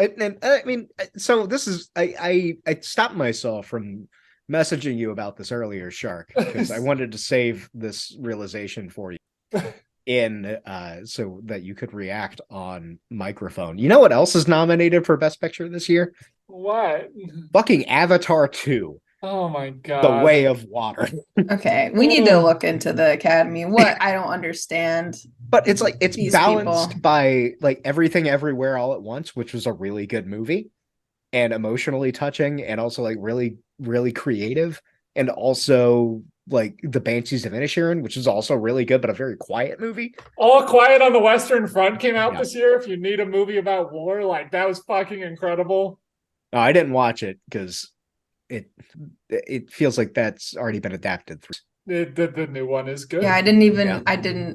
E: I mean, so this is I stopped myself from messaging you about this earlier, Shark, because I wanted to save this realization for you in so that you could react on microphone. You know what else is nominated for Best Picture this year?
B: What?
E: Fucking Avatar 2,
B: Oh my
E: The
B: god.
E: Way of Water.
C: Okay, we need to look into the Academy. What I don't understand.
E: But it's like it's
C: These
E: balanced
C: people.
E: by like Everything Everywhere All at Once, which was a really good movie and emotionally touching and also like really, really creative. And also like The Banshees of Inisherin, which is also really good, but a very quiet movie.
B: All Quiet on the Western Front came out
E: Yeah.
B: this year. If you need a movie about war, like that was fucking incredible.
E: No, I didn't watch it because it feels like that's already been adapted through.
B: The new one is good.
C: Yeah, I didn't
E: Yeah.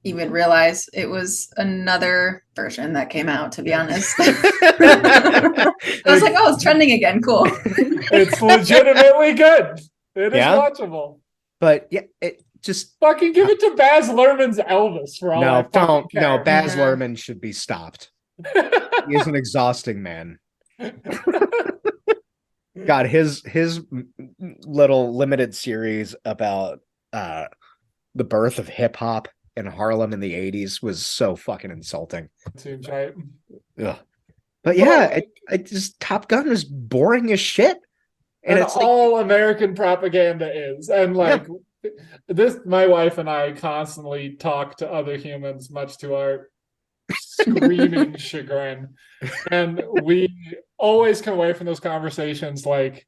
C: even realize it was another version that came out, to be honest. I was like, oh, it's trending again. Cool.
B: It's legitimately good. It is
E: Yeah?
B: watchable.
E: But yeah, it just
B: Fucking give it to Baz Luhrmann's Elvis for all I
E: no,
B: fucking
E: don't no.
B: care.
E: Baz
C: Yeah.
E: Luhrmann should be stopped. He is an exhausting man. God, his little limited series about the birth of hip hop in Harlem in the 80s was so fucking insulting.
B: Seems right.
E: Ugh. But yeah, it just Top Gun is boring as shit.
B: And
E: it's
B: all American propaganda is. And like this, my wife and I constantly talk to other humans, much to our screaming chagrin. And we always come away from those conversations like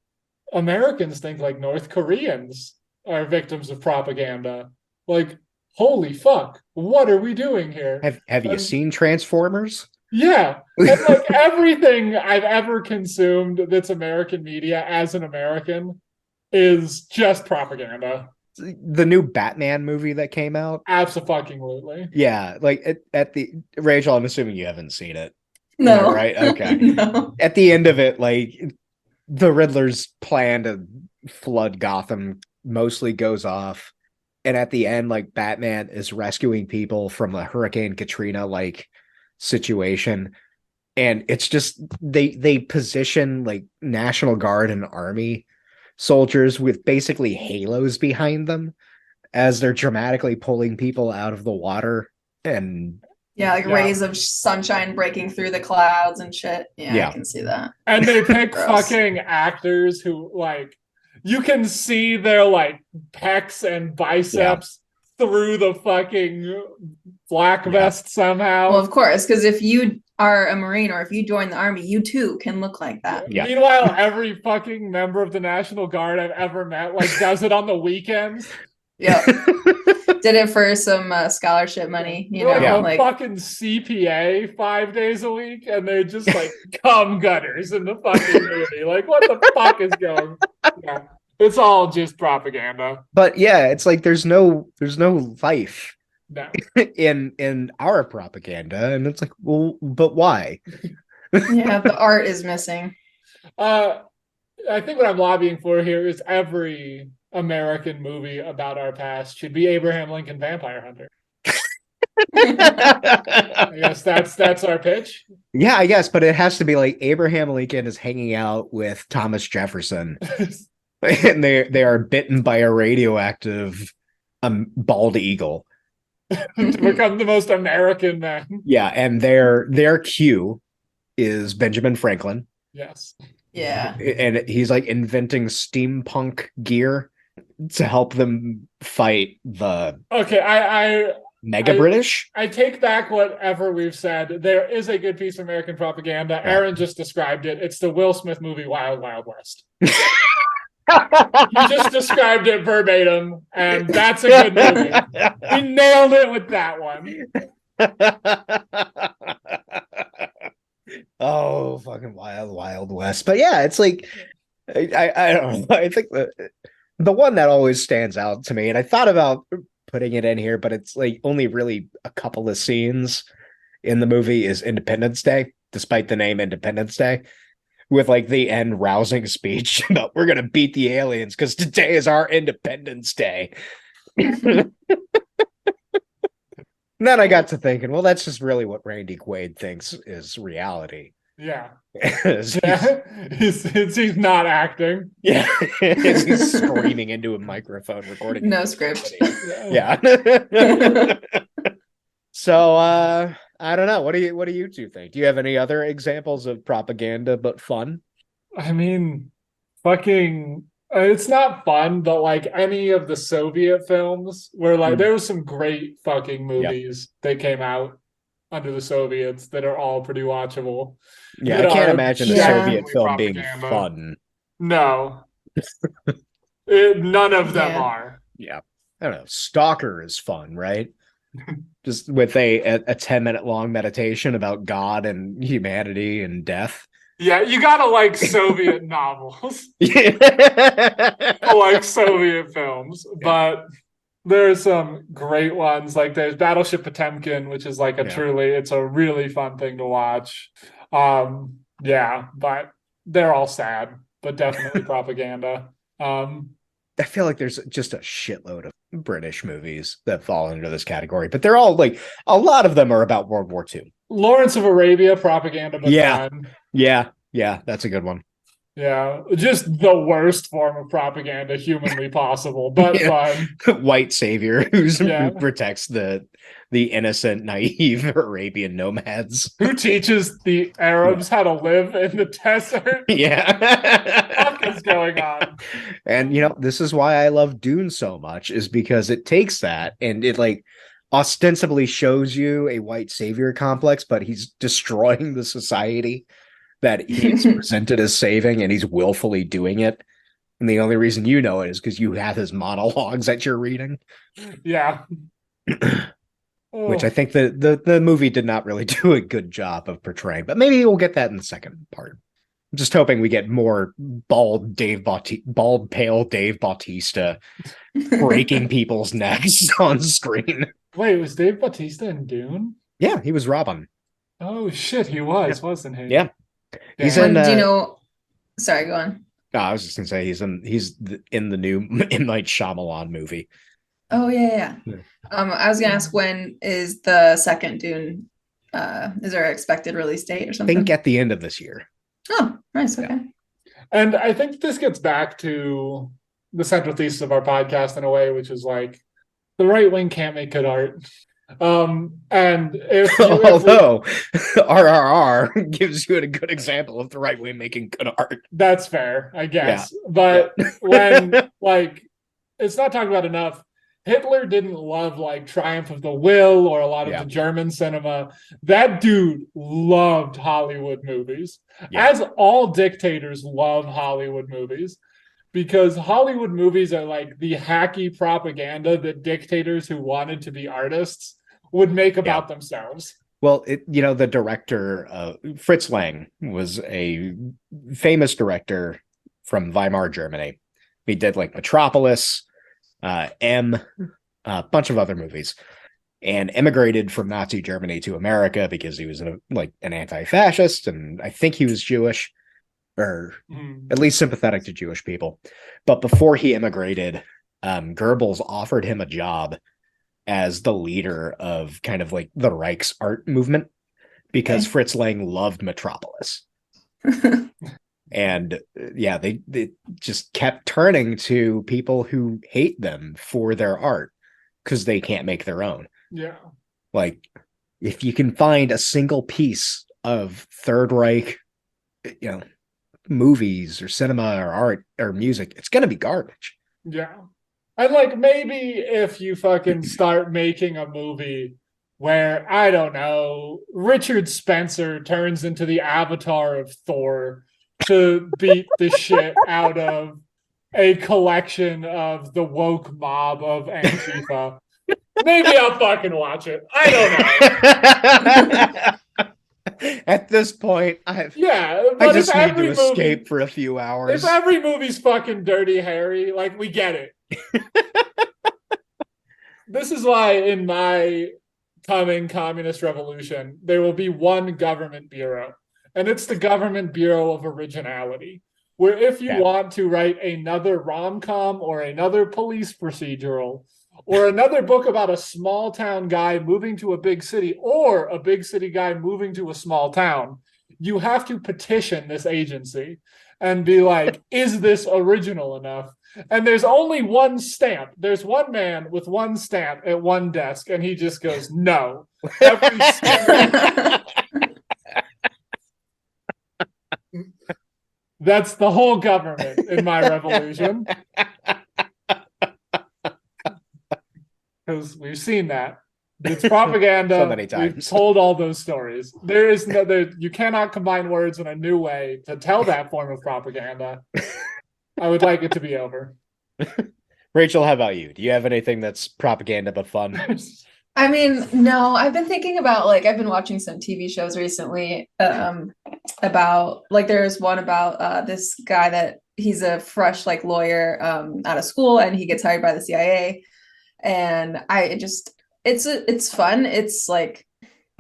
B: Americans think like North Koreans are victims of propaganda. Like, holy fuck, what are we doing here?
E: have you seen Transformers?
B: Yeah. And like everything I've ever consumed that's American media as an American is just propaganda.
E: The new Batman movie that came out?
B: Absolutely.
E: Yeah, like at the Rachel, I'm assuming you haven't seen it.
C: No.
E: Right? Okay.
C: No.
E: At the end of it, like the Riddler's plan to flood Gotham mostly goes off. And at the end, like Batman is rescuing people from a Hurricane Katrina like situation. And it's just they position like National Guard and Army soldiers with basically halos behind them as they're dramatically pulling people out of the water. And
C: Yeah, like rays of sunshine breaking through the clouds and shit. Yeah, I can see that.
B: And they pick
C: Gross.
B: fucking actors who like you can see their like pecs and biceps through the fucking black vest somehow.
C: Well, of course, because if you are a Marine or if you join the Army, you too can look like that.
E: Yeah.
B: Meanwhile, every fucking member of the National Guard I've ever met like does it on the weekends.
C: Yeah. Did it for some scholarship money, you know,
B: They're
C: like
B: fucking CPA 5 days a week, and they're just like cum gutters in the fucking movie. Like, what the fuck is going? Yeah, it's all just propaganda.
E: But yeah, it's like there's no life
B: No.
E: in our propaganda, and it's like, well, but why?
C: yeah, the art is missing.
B: I think what I'm lobbying for here is every American movie about our past should be Abraham Lincoln Vampire Hunter. I guess that's our pitch.
E: Yeah, I guess, but it has to be like Abraham Lincoln is hanging out with Thomas Jefferson, and they are bitten by a radioactive bald eagle
B: to become the most American man.
E: Yeah, and their Q is Benjamin Franklin.
B: Yes.
C: Yeah.
E: And he's like inventing steampunk gear to help them fight the Mega British.
B: I take back whatever we've said. There is a good piece of American propaganda. Yeah. Aaron just described it. It's the Will Smith movie Wild Wild West. You just described it verbatim, and that's a good movie. We nailed it with that one.
E: Oh, fucking Wild Wild West. But yeah, it's like I don't know. I think the one that always stands out to me, and I thought about putting it in here, but it's like only really a couple of scenes in the movie, is Independence Day, despite the name Independence Day, with like the end rousing speech about we're gonna beat the aliens because today is our Independence Day. And then I got to thinking, well, that's just really what Randy Quaid thinks is reality.
B: Yeah.
E: He's-
B: Yeah. He's not acting.
E: yeah, he's screaming into a microphone, recording.
C: No script.
E: Yeah. So I don't know. What do you two think? Do you have any other examples of propaganda but fun?
B: I mean, fucking, it's not fun, but like any of the Soviet films where like there was some great fucking movies that came out under the Soviets that are all pretty watchable.
E: Yeah,
B: that
E: I can't
B: are
E: imagine a
C: Yeah.
E: Soviet film being
B: propaganda.
E: fun.
B: No, none of them
C: Yeah.
B: are.
E: Yeah. I don't know. Stalker is fun, right? Just with a 10-minute long meditation about God and humanity and death.
B: Yeah, you gotta like Soviet novels.
E: Yeah.
B: I like Soviet films, but there's some great ones. Like there's Battleship Potemkin, which is like it's a really fun thing to watch. Yeah, but they're all sad, but definitely propaganda.
E: I feel like there's just a shitload of British movies that fall into this category, but they're all like a lot of them are about World War II.
B: Lawrence of Arabia, propaganda, but
E: Yeah.
B: fun.
E: Yeah, that's a good one.
B: Yeah, just the worst form of propaganda humanly possible, but fun.
E: White savior who
B: Yeah.
E: protects the innocent, naive Arabian nomads.
B: Who teaches the Arabs how to live in the desert?
E: Yeah.
B: What is going on?
E: And this is why I love Dune so much, is because it takes that and it like ostensibly shows you a white savior complex, but he's destroying the society that he's presented as saving, and he's willfully doing it. And the only reason you know it is because you have his monologues that you're reading.
B: Yeah.
E: Which I think the movie did not really do a good job of portraying, but maybe we'll get that in the second part. I'm just hoping we get more bald, pale Dave Bautista breaking people's necks on screen.
B: Wait, was Dave Bautista in Dune?
E: Yeah, he was Robin.
B: Oh shit, he was, wasn't he?
E: Yeah. He's
C: When,
E: in.
C: do you know? Sorry, go on.
E: I was just gonna say he's in the new M. Night Shyamalan movie.
C: Oh yeah. I was gonna ask, when is the second Dune? Is there an expected release date or
E: I
C: something?
E: think at the end of this year.
C: Oh, nice. Okay.
B: And I think this gets back to the central thesis of our podcast in a way, which is like the right wing can't make good art. And
E: although RRR gives you a good example of the right way making good art.
B: That's fair, I guess. But when like it's not talked about enough, Hitler didn't love like Triumph of the Will or a lot of the German cinema. That dude loved Hollywood movies, as all dictators love Hollywood movies. Because Hollywood movies are like the hacky propaganda that dictators who wanted to be artists would make about themselves.
E: Well, the director, Fritz Lang, was a famous director from Weimar, Germany. He did like Metropolis, M, a bunch of other movies, and emigrated from Nazi Germany to America because he was an anti-fascist, and I think he was Jewish, or at least sympathetic to Jewish people. But before he immigrated, Goebbels offered him a job as the leader of kind of like the Reich's art movement because Fritz Lang loved Metropolis. And they just kept turning to people who hate them for their art because they can't make their own.
B: Yeah.
E: Like, if you can find a single piece of Third Reich, movies or cinema or art or music, it's gonna be garbage.
B: Yeah. And like maybe if you fucking start making a movie where, I don't know, Richard Spencer turns into the avatar of Thor to beat the shit out of a collection of the woke mob of Antifa, maybe I'll fucking watch it. I don't know.
E: At this point, I just need to escape for a few hours.
B: If every movie's fucking Dirty Harry, like, we get it. This is why in my coming communist revolution, there will be one government bureau, and it's the Government Bureau of Originality, where if you want to write another rom-com or another police procedural or another book about a small town guy moving to a big city, or a big city guy moving to a small town, you have to petition this agency and be like, is this original enough? And there's only one stamp. There's one man with one stamp at one desk, and he just goes, no. Every single... That's the whole government in my revolution. Because we've seen that. It's propaganda.
E: So many times.
B: We've told all those stories. There is no, you cannot combine words in a new way to tell that form of propaganda. I would like it to be over.
E: Rachel, how about you? Do you have anything that's propaganda but fun?
C: I mean, no, I've been thinking about I've been watching some TV shows recently about there's one about this guy that he's a fresh lawyer out of school, and he gets hired by the CIA, and it's fun. It's okay,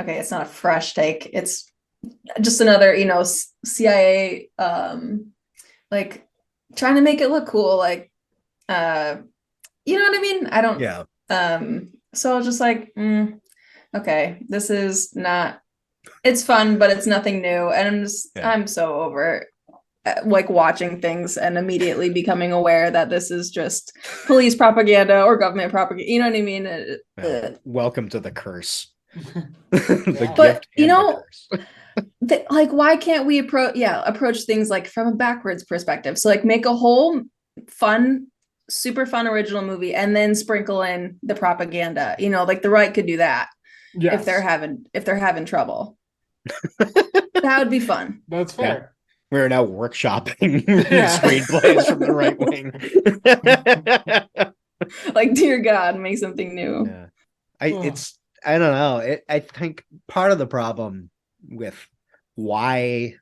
C: it's not a fresh take. It's just another, CIA trying to make it look cool, you know what I mean? I don't so I was just okay, this is not, it's fun, but it's nothing new. And I'm so over watching things and immediately becoming aware that this is just police propaganda or government propaganda. You know what I mean?
E: Welcome to the curse.
C: But why can't we approach things from a backwards perspective? So make a whole fun, super fun original movie and then sprinkle in the propaganda. The right could do that. Yes. If they're having trouble. That would be fun.
B: That's fair.
E: Yeah. We're now workshopping screenplays from the right wing.
C: Dear God, make something new.
E: Yeah. I don't know. I think part of the problem with why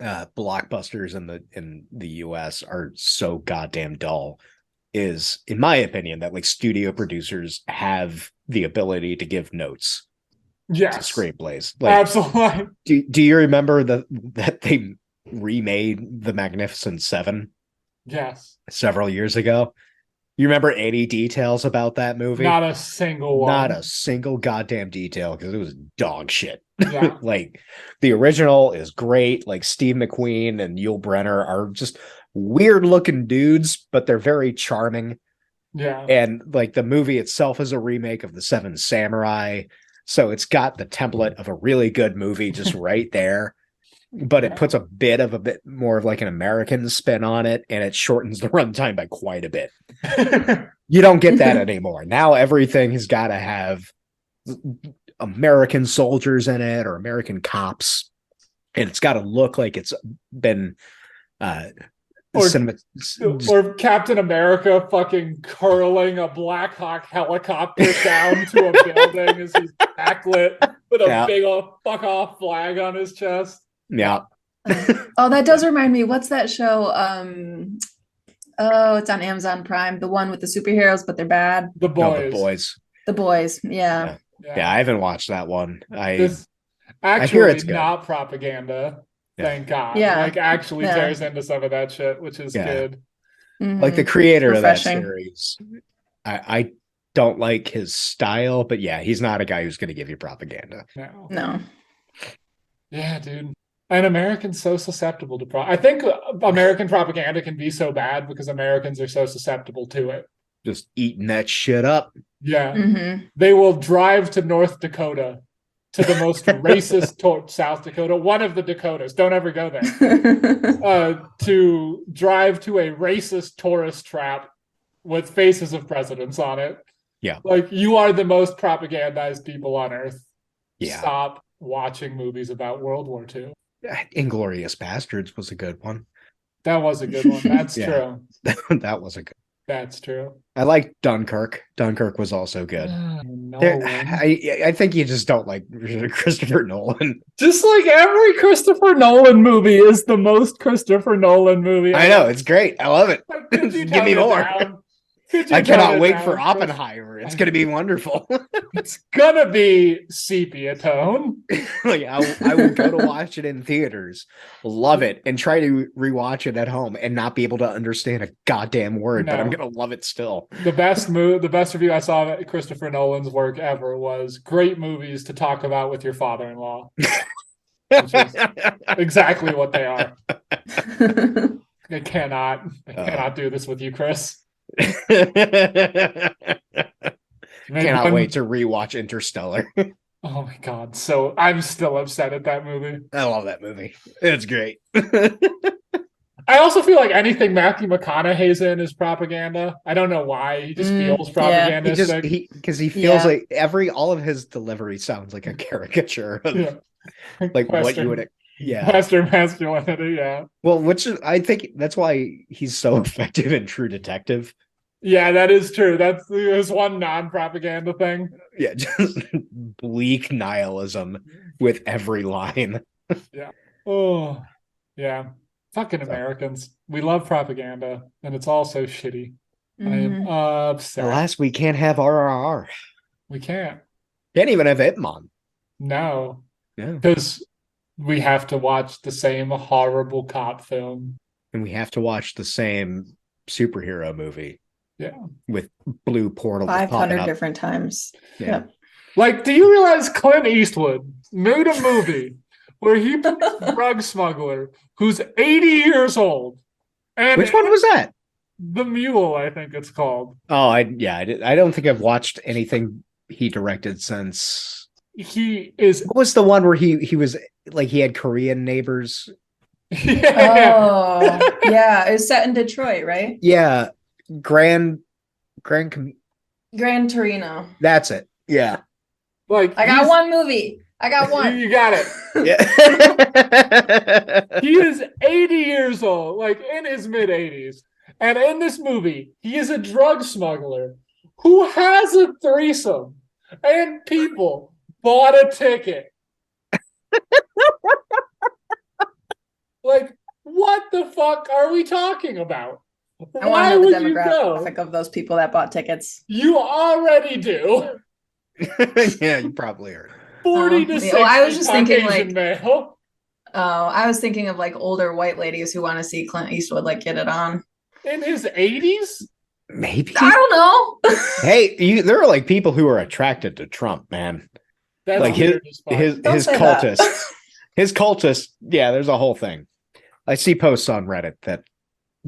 E: blockbusters in the US are so goddamn dull is, in my opinion, that studio producers have the ability to give notes to screenplays.
B: Absolutely.
E: Do you remember that they remade The Magnificent Seven?
B: Yes.
E: Several years ago. You remember any details about that movie?
B: Not a single one.
E: Not a single goddamn detail, because it was dog shit.
B: Yeah.
E: The original is great. Steve McQueen and Yul Brynner are just weird looking dudes, but they're very charming.
B: Yeah.
E: And the movie itself is a remake of The Seven Samurai. So it's got the template of a really good movie just right there. But it puts a bit more of an American spin on it, and it shortens the runtime by quite a bit. You don't get that anymore. Now everything has got to have American soldiers in it or American cops, and it's got to look like it's been
B: or Captain America fucking curling a Black Hawk helicopter down to a building as he's backlit with a big old fuck off flag on his chest.
E: Yeah.
C: That does remind me. What's that show? It's on Amazon Prime. The one with the superheroes, but they're bad.
B: The Boys.
E: The Boys.
C: The Boys. Yeah.
E: I haven't watched that one.
B: It's not propaganda. Thank God.
C: Yeah.
B: Actually tears into some of that shit, which is good.
C: Mm-hmm.
E: The creator of that series, I don't like his style, but he's not a guy who's going to give you propaganda.
C: No.
B: Yeah, dude. And Americans so susceptible to I think American propaganda can be so bad because Americans are so susceptible to it.
E: Just eating that shit up.
B: Yeah.
C: Mm-hmm.
B: They will drive to North Dakota, to the most racist South Dakota, one of the Dakotas. Don't ever go there. To drive to a racist tourist trap with faces of presidents on it.
E: Yeah.
B: You are the most propagandized people on earth.
E: Yeah.
B: Stop watching movies about World War II.
E: Inglorious Bastards was a good one.
B: That was a good one. That's true.
E: That was a good.
B: That's true.
E: I like Dunkirk. Dunkirk was also good. I think you just don't like Christopher Nolan.
B: Just every Christopher Nolan movie is the most Christopher Nolan movie.
E: I know, it's great. I love it. Give me more.
B: Could you
A: I
B: tone
A: cannot
B: it
A: wait
B: down,
A: for
B: Chris?
A: Oppenheimer. It's going to be wonderful.
B: It's gonna be sepia tone.
A: Like I will go to watch it in theaters, love it, and try to rewatch it at home and not be able to understand a goddamn word, but I'm
B: No.
A: going to love it still.
B: The best review I saw of Christopher Nolan's work ever was great movies to talk about with your father-in-law. Which is exactly what they are. I cannot do this with you, Chris.
A: Cannot wait to rewatch Interstellar.
B: Oh my god! So I'm still upset at that movie.
A: I love that movie. It's great.
B: I also feel like anything Matthew McConaughey's in is propaganda. I don't know why. He just feels
A: He
B: propagandistic.
A: because he feels like all of his delivery sounds like a caricature of like what you would
B: Western masculinity, yeah.
A: Well, I think that's why he's so effective in True Detective.
B: Yeah, that is true. That's his one non-propaganda thing.
A: Yeah, just bleak nihilism with every line.
B: Yeah. Oh, yeah. Fucking Americans. We love propaganda, and it's all so shitty. I am upset.
A: Alas, we can't have RRR.
B: We can't.
A: Can't even have Hitmon.
B: No.
A: Yeah.
B: Because we have to watch the same horrible cop film.
A: And we have to watch the same superhero movie.
B: Yeah.
A: With blue portals
C: 500 different times.
A: Yeah.
B: Like, do you realize Clint Eastwood made a movie where he plays a drug smuggler who's 80 years old? And
A: which one was that?
B: The Mule, I think it's called.
A: Oh, I don't think I've watched anything he directed since.
B: He is.
A: What was the one where he was like he had Korean neighbors?
B: Yeah.
C: Oh, yeah. It was set in Detroit, right?
A: Yeah. Gran
C: Torino.
A: That's it. Yeah.
B: Like
C: I got one movie. I got one.
B: You got it.
A: Yeah.
B: He is 80 years old, like in his mid-80s. And in this movie, he is a drug smuggler who has a threesome. And people bought a ticket. Like, what the fuck are we talking about?
C: I want to know the demographic of those people that bought tickets.
B: You already do.
A: Yeah, you probably are.
B: 40 to 60
C: I was just thinking like
B: male.
C: I was thinking of like older white ladies who want to see Clint Eastwood like get it on.
B: In his 80s?
A: Maybe.
C: I don't know.
A: Hey, there are like people who are attracted to Trump, man.
B: That's
A: like
B: his
A: cultists. His cultists, yeah, there's a whole thing. I see posts on Reddit that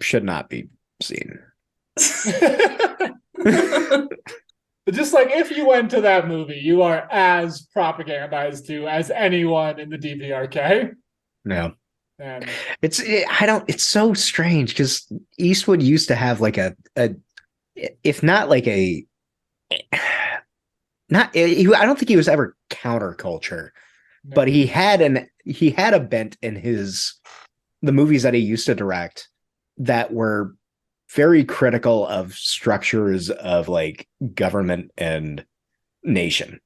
A: should not be seen.
B: Just like if you went to that movie, you are as propagandized to as anyone in the DPRK.
A: No.
B: And
A: it's so strange because Eastwood used to have like I don't think he was ever counterculture,
B: no.
A: but he had a bent in the movies that he used to direct that were very critical of structures of like government and nation.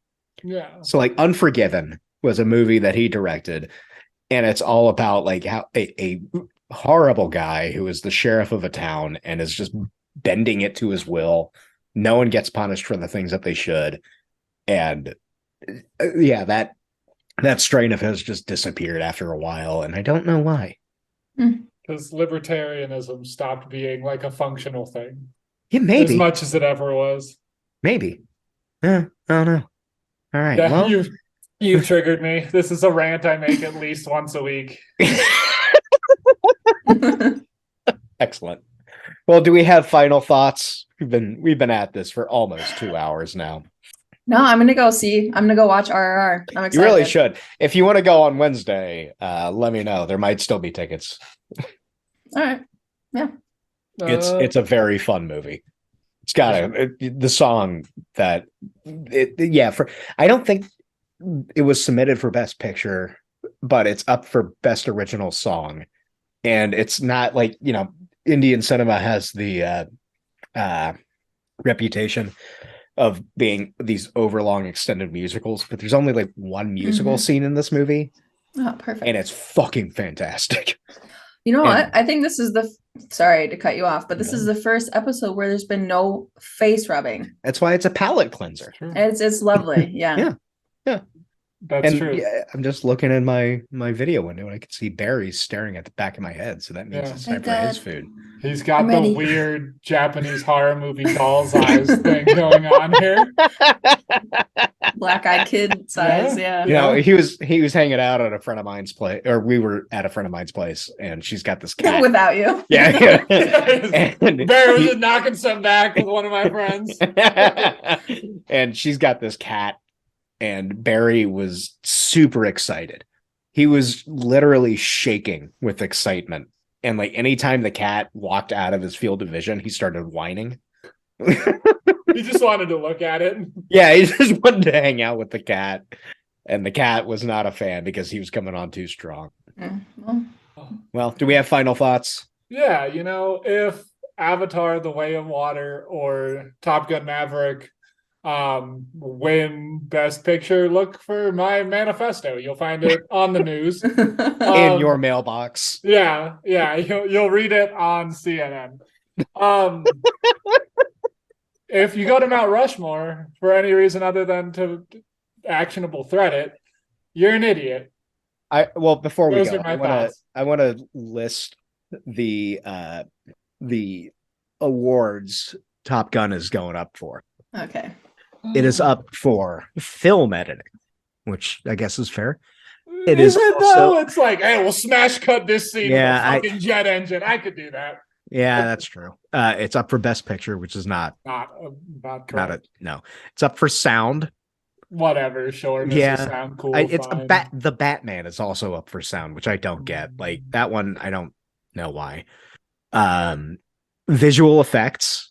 B: Yeah.
A: So like Unforgiven was a movie that he directed, and it's all about like how a horrible guy who is the sheriff of a town and is just bending it to his will. No one gets punished for the things that they should. And yeah, that strain of his just disappeared after a while, and I don't know why.
B: Because libertarianism stopped being like a functional thing.
A: Yeah, maybe.
B: As much as it ever was.
A: Maybe. Yeah, I don't know. All right.
B: Yeah,
A: well,
B: you've triggered me. This is a rant I make at least once a week.
A: Excellent. Well, do we have final thoughts? We've been at this for almost 2 hours now.
C: No, I'm gonna go watch RRR. I'm excited.
A: You really should. If you want to go on Wednesday, let me know. There might still be tickets.
C: All right. Yeah.
A: It's a very fun movie. It's got the song that I don't think it was submitted for Best Picture, but it's up for Best Original Song. And it's not like, Indian cinema has the reputation of being these overlong extended musicals, but there's only like one musical scene in this movie.
C: Oh, perfect.
A: And it's fucking fantastic.
C: You know
A: And-
C: what? I think this is sorry to cut you off, but this is the first episode where there's been no face rubbing.
A: That's why it's a palate cleanser.
B: True.
C: It's lovely. Yeah.
A: Yeah.
B: That's
A: And
B: true.
A: yeah, I'm just looking in my video window and I can see Barry staring at the back of my head. So that means
B: Yeah.
A: it's time for his food.
B: He's got
C: I'm
B: the
C: ready.
B: weird Japanese horror movie doll's eyes thing going on here.
C: Black-eyed kid size. Yeah.
A: You know, he was hanging out at a friend of mine's place, or we were at a friend of mine's place, and she's got this cat.
C: Without you.
A: Yeah.
B: Barry was just knocking some back with one of my friends.
A: And she's got this cat, and Barry was super excited. He was literally shaking with excitement. And like anytime the cat walked out of his field of vision, he started whining.
B: He just wanted to look at it.
A: Yeah, he just wanted to hang out with the cat. And the cat was not a fan because he was coming on too strong. Well, do we have final thoughts?
B: Yeah, you know, if Avatar: The Way of Water or Top Gun: Maverick win Best Picture, look for my manifesto. You'll find it on the news.
A: In your mailbox.
B: Yeah, you'll read it on CNN. If you go to Mount Rushmore for any reason other than to actionable threat it, you're an idiot.
A: Before we
B: Those
A: go,
B: are my thoughts.
A: I want to list the awards Top Gun is going up for.
C: Okay.
A: It is up for film editing, which I guess is fair. It is
B: it
A: also-
B: though? It's like, hey, we'll smash cut this scene with
A: Yeah,
B: a fucking jet engine. I could do that.
A: Yeah, that's true. It's up for Best Picture, which is not
B: Correct.
A: no. It's up for sound.
B: Whatever, sure.
A: Yeah.
B: Sound cool.
A: It's
B: fine.
A: the Batman is also up for sound, which I don't get. Like that one, I don't know why. Visual effects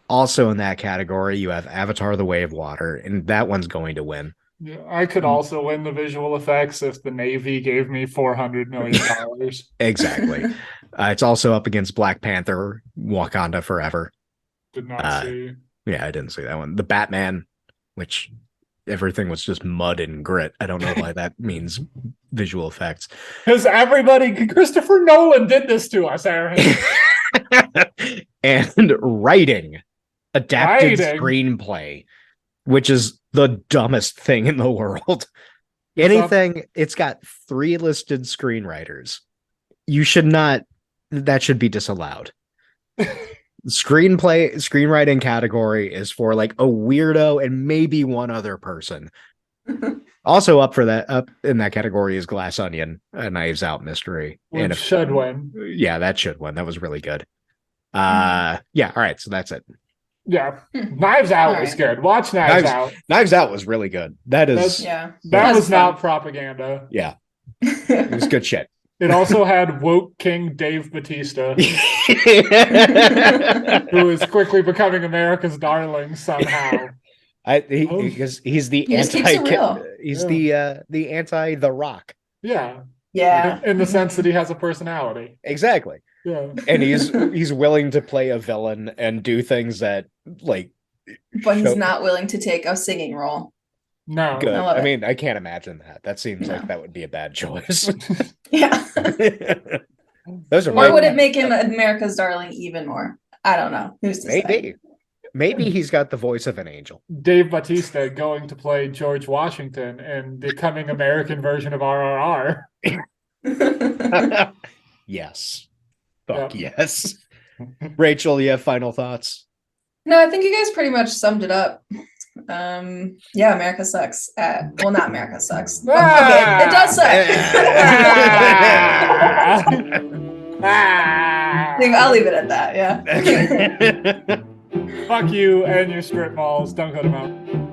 A: also in that category. You have Avatar: The Way of Water, and that one's going to win.
B: Yeah, I could also win the visual effects if the Navy gave me $400 million.
A: Exactly. It's also up against Black Panther, Wakanda Forever.
B: Did not see.
A: Yeah, I didn't see that one. The Batman, which everything was just mud and grit. I don't know why that means visual effects.
B: Because Christopher Nolan did this to us, Aaron.
A: And writing, adapted
B: Writing?
A: screenplay, which is the dumbest thing in the world. Anything, it's got 3 listed screenwriters. That should be disallowed. Screenwriting category is for like a weirdo and maybe one other person. Also up in that category is Glass Onion, a Knives Out mystery.
B: Which should win.
A: Yeah, that should win. That was really good. Yeah, all right, so that's it.
B: Yeah. Knives Out was good. Watch Knives Out.
A: Knives Out was really good. That was
B: That not propaganda.
A: Yeah. It was good shit.
B: It also had woke King Dave Bautista, who is quickly becoming America's darling somehow.
A: Because he's the
C: He just keeps it real.
A: He's the anti The Rock.
B: Yeah.
C: Yeah.
B: In the sense that he has a personality.
A: Exactly.
B: Yeah.
A: And he's willing to play a villain and do things that like
C: But he's not willing to take a singing role.
B: No.
A: Good.
C: I love it.
A: mean, I can't imagine that. That seems like that would be a bad choice.
C: Yeah.
A: Those are
C: Or would it make him America's darling even more? I don't know. Who's to say?
A: Maybe he's got the voice of an angel.
B: Dave Bautista going to play George Washington in the coming American version of RRR.
A: Yes. Fuck yes. Rachel, you have final thoughts?
C: No, I think you guys pretty much summed it up. Yeah, America sucks. Well, not America sucks. Okay, it does suck. I'll leave it at that. Yeah.
B: Fuck you and your strip malls. Don't go to Mount.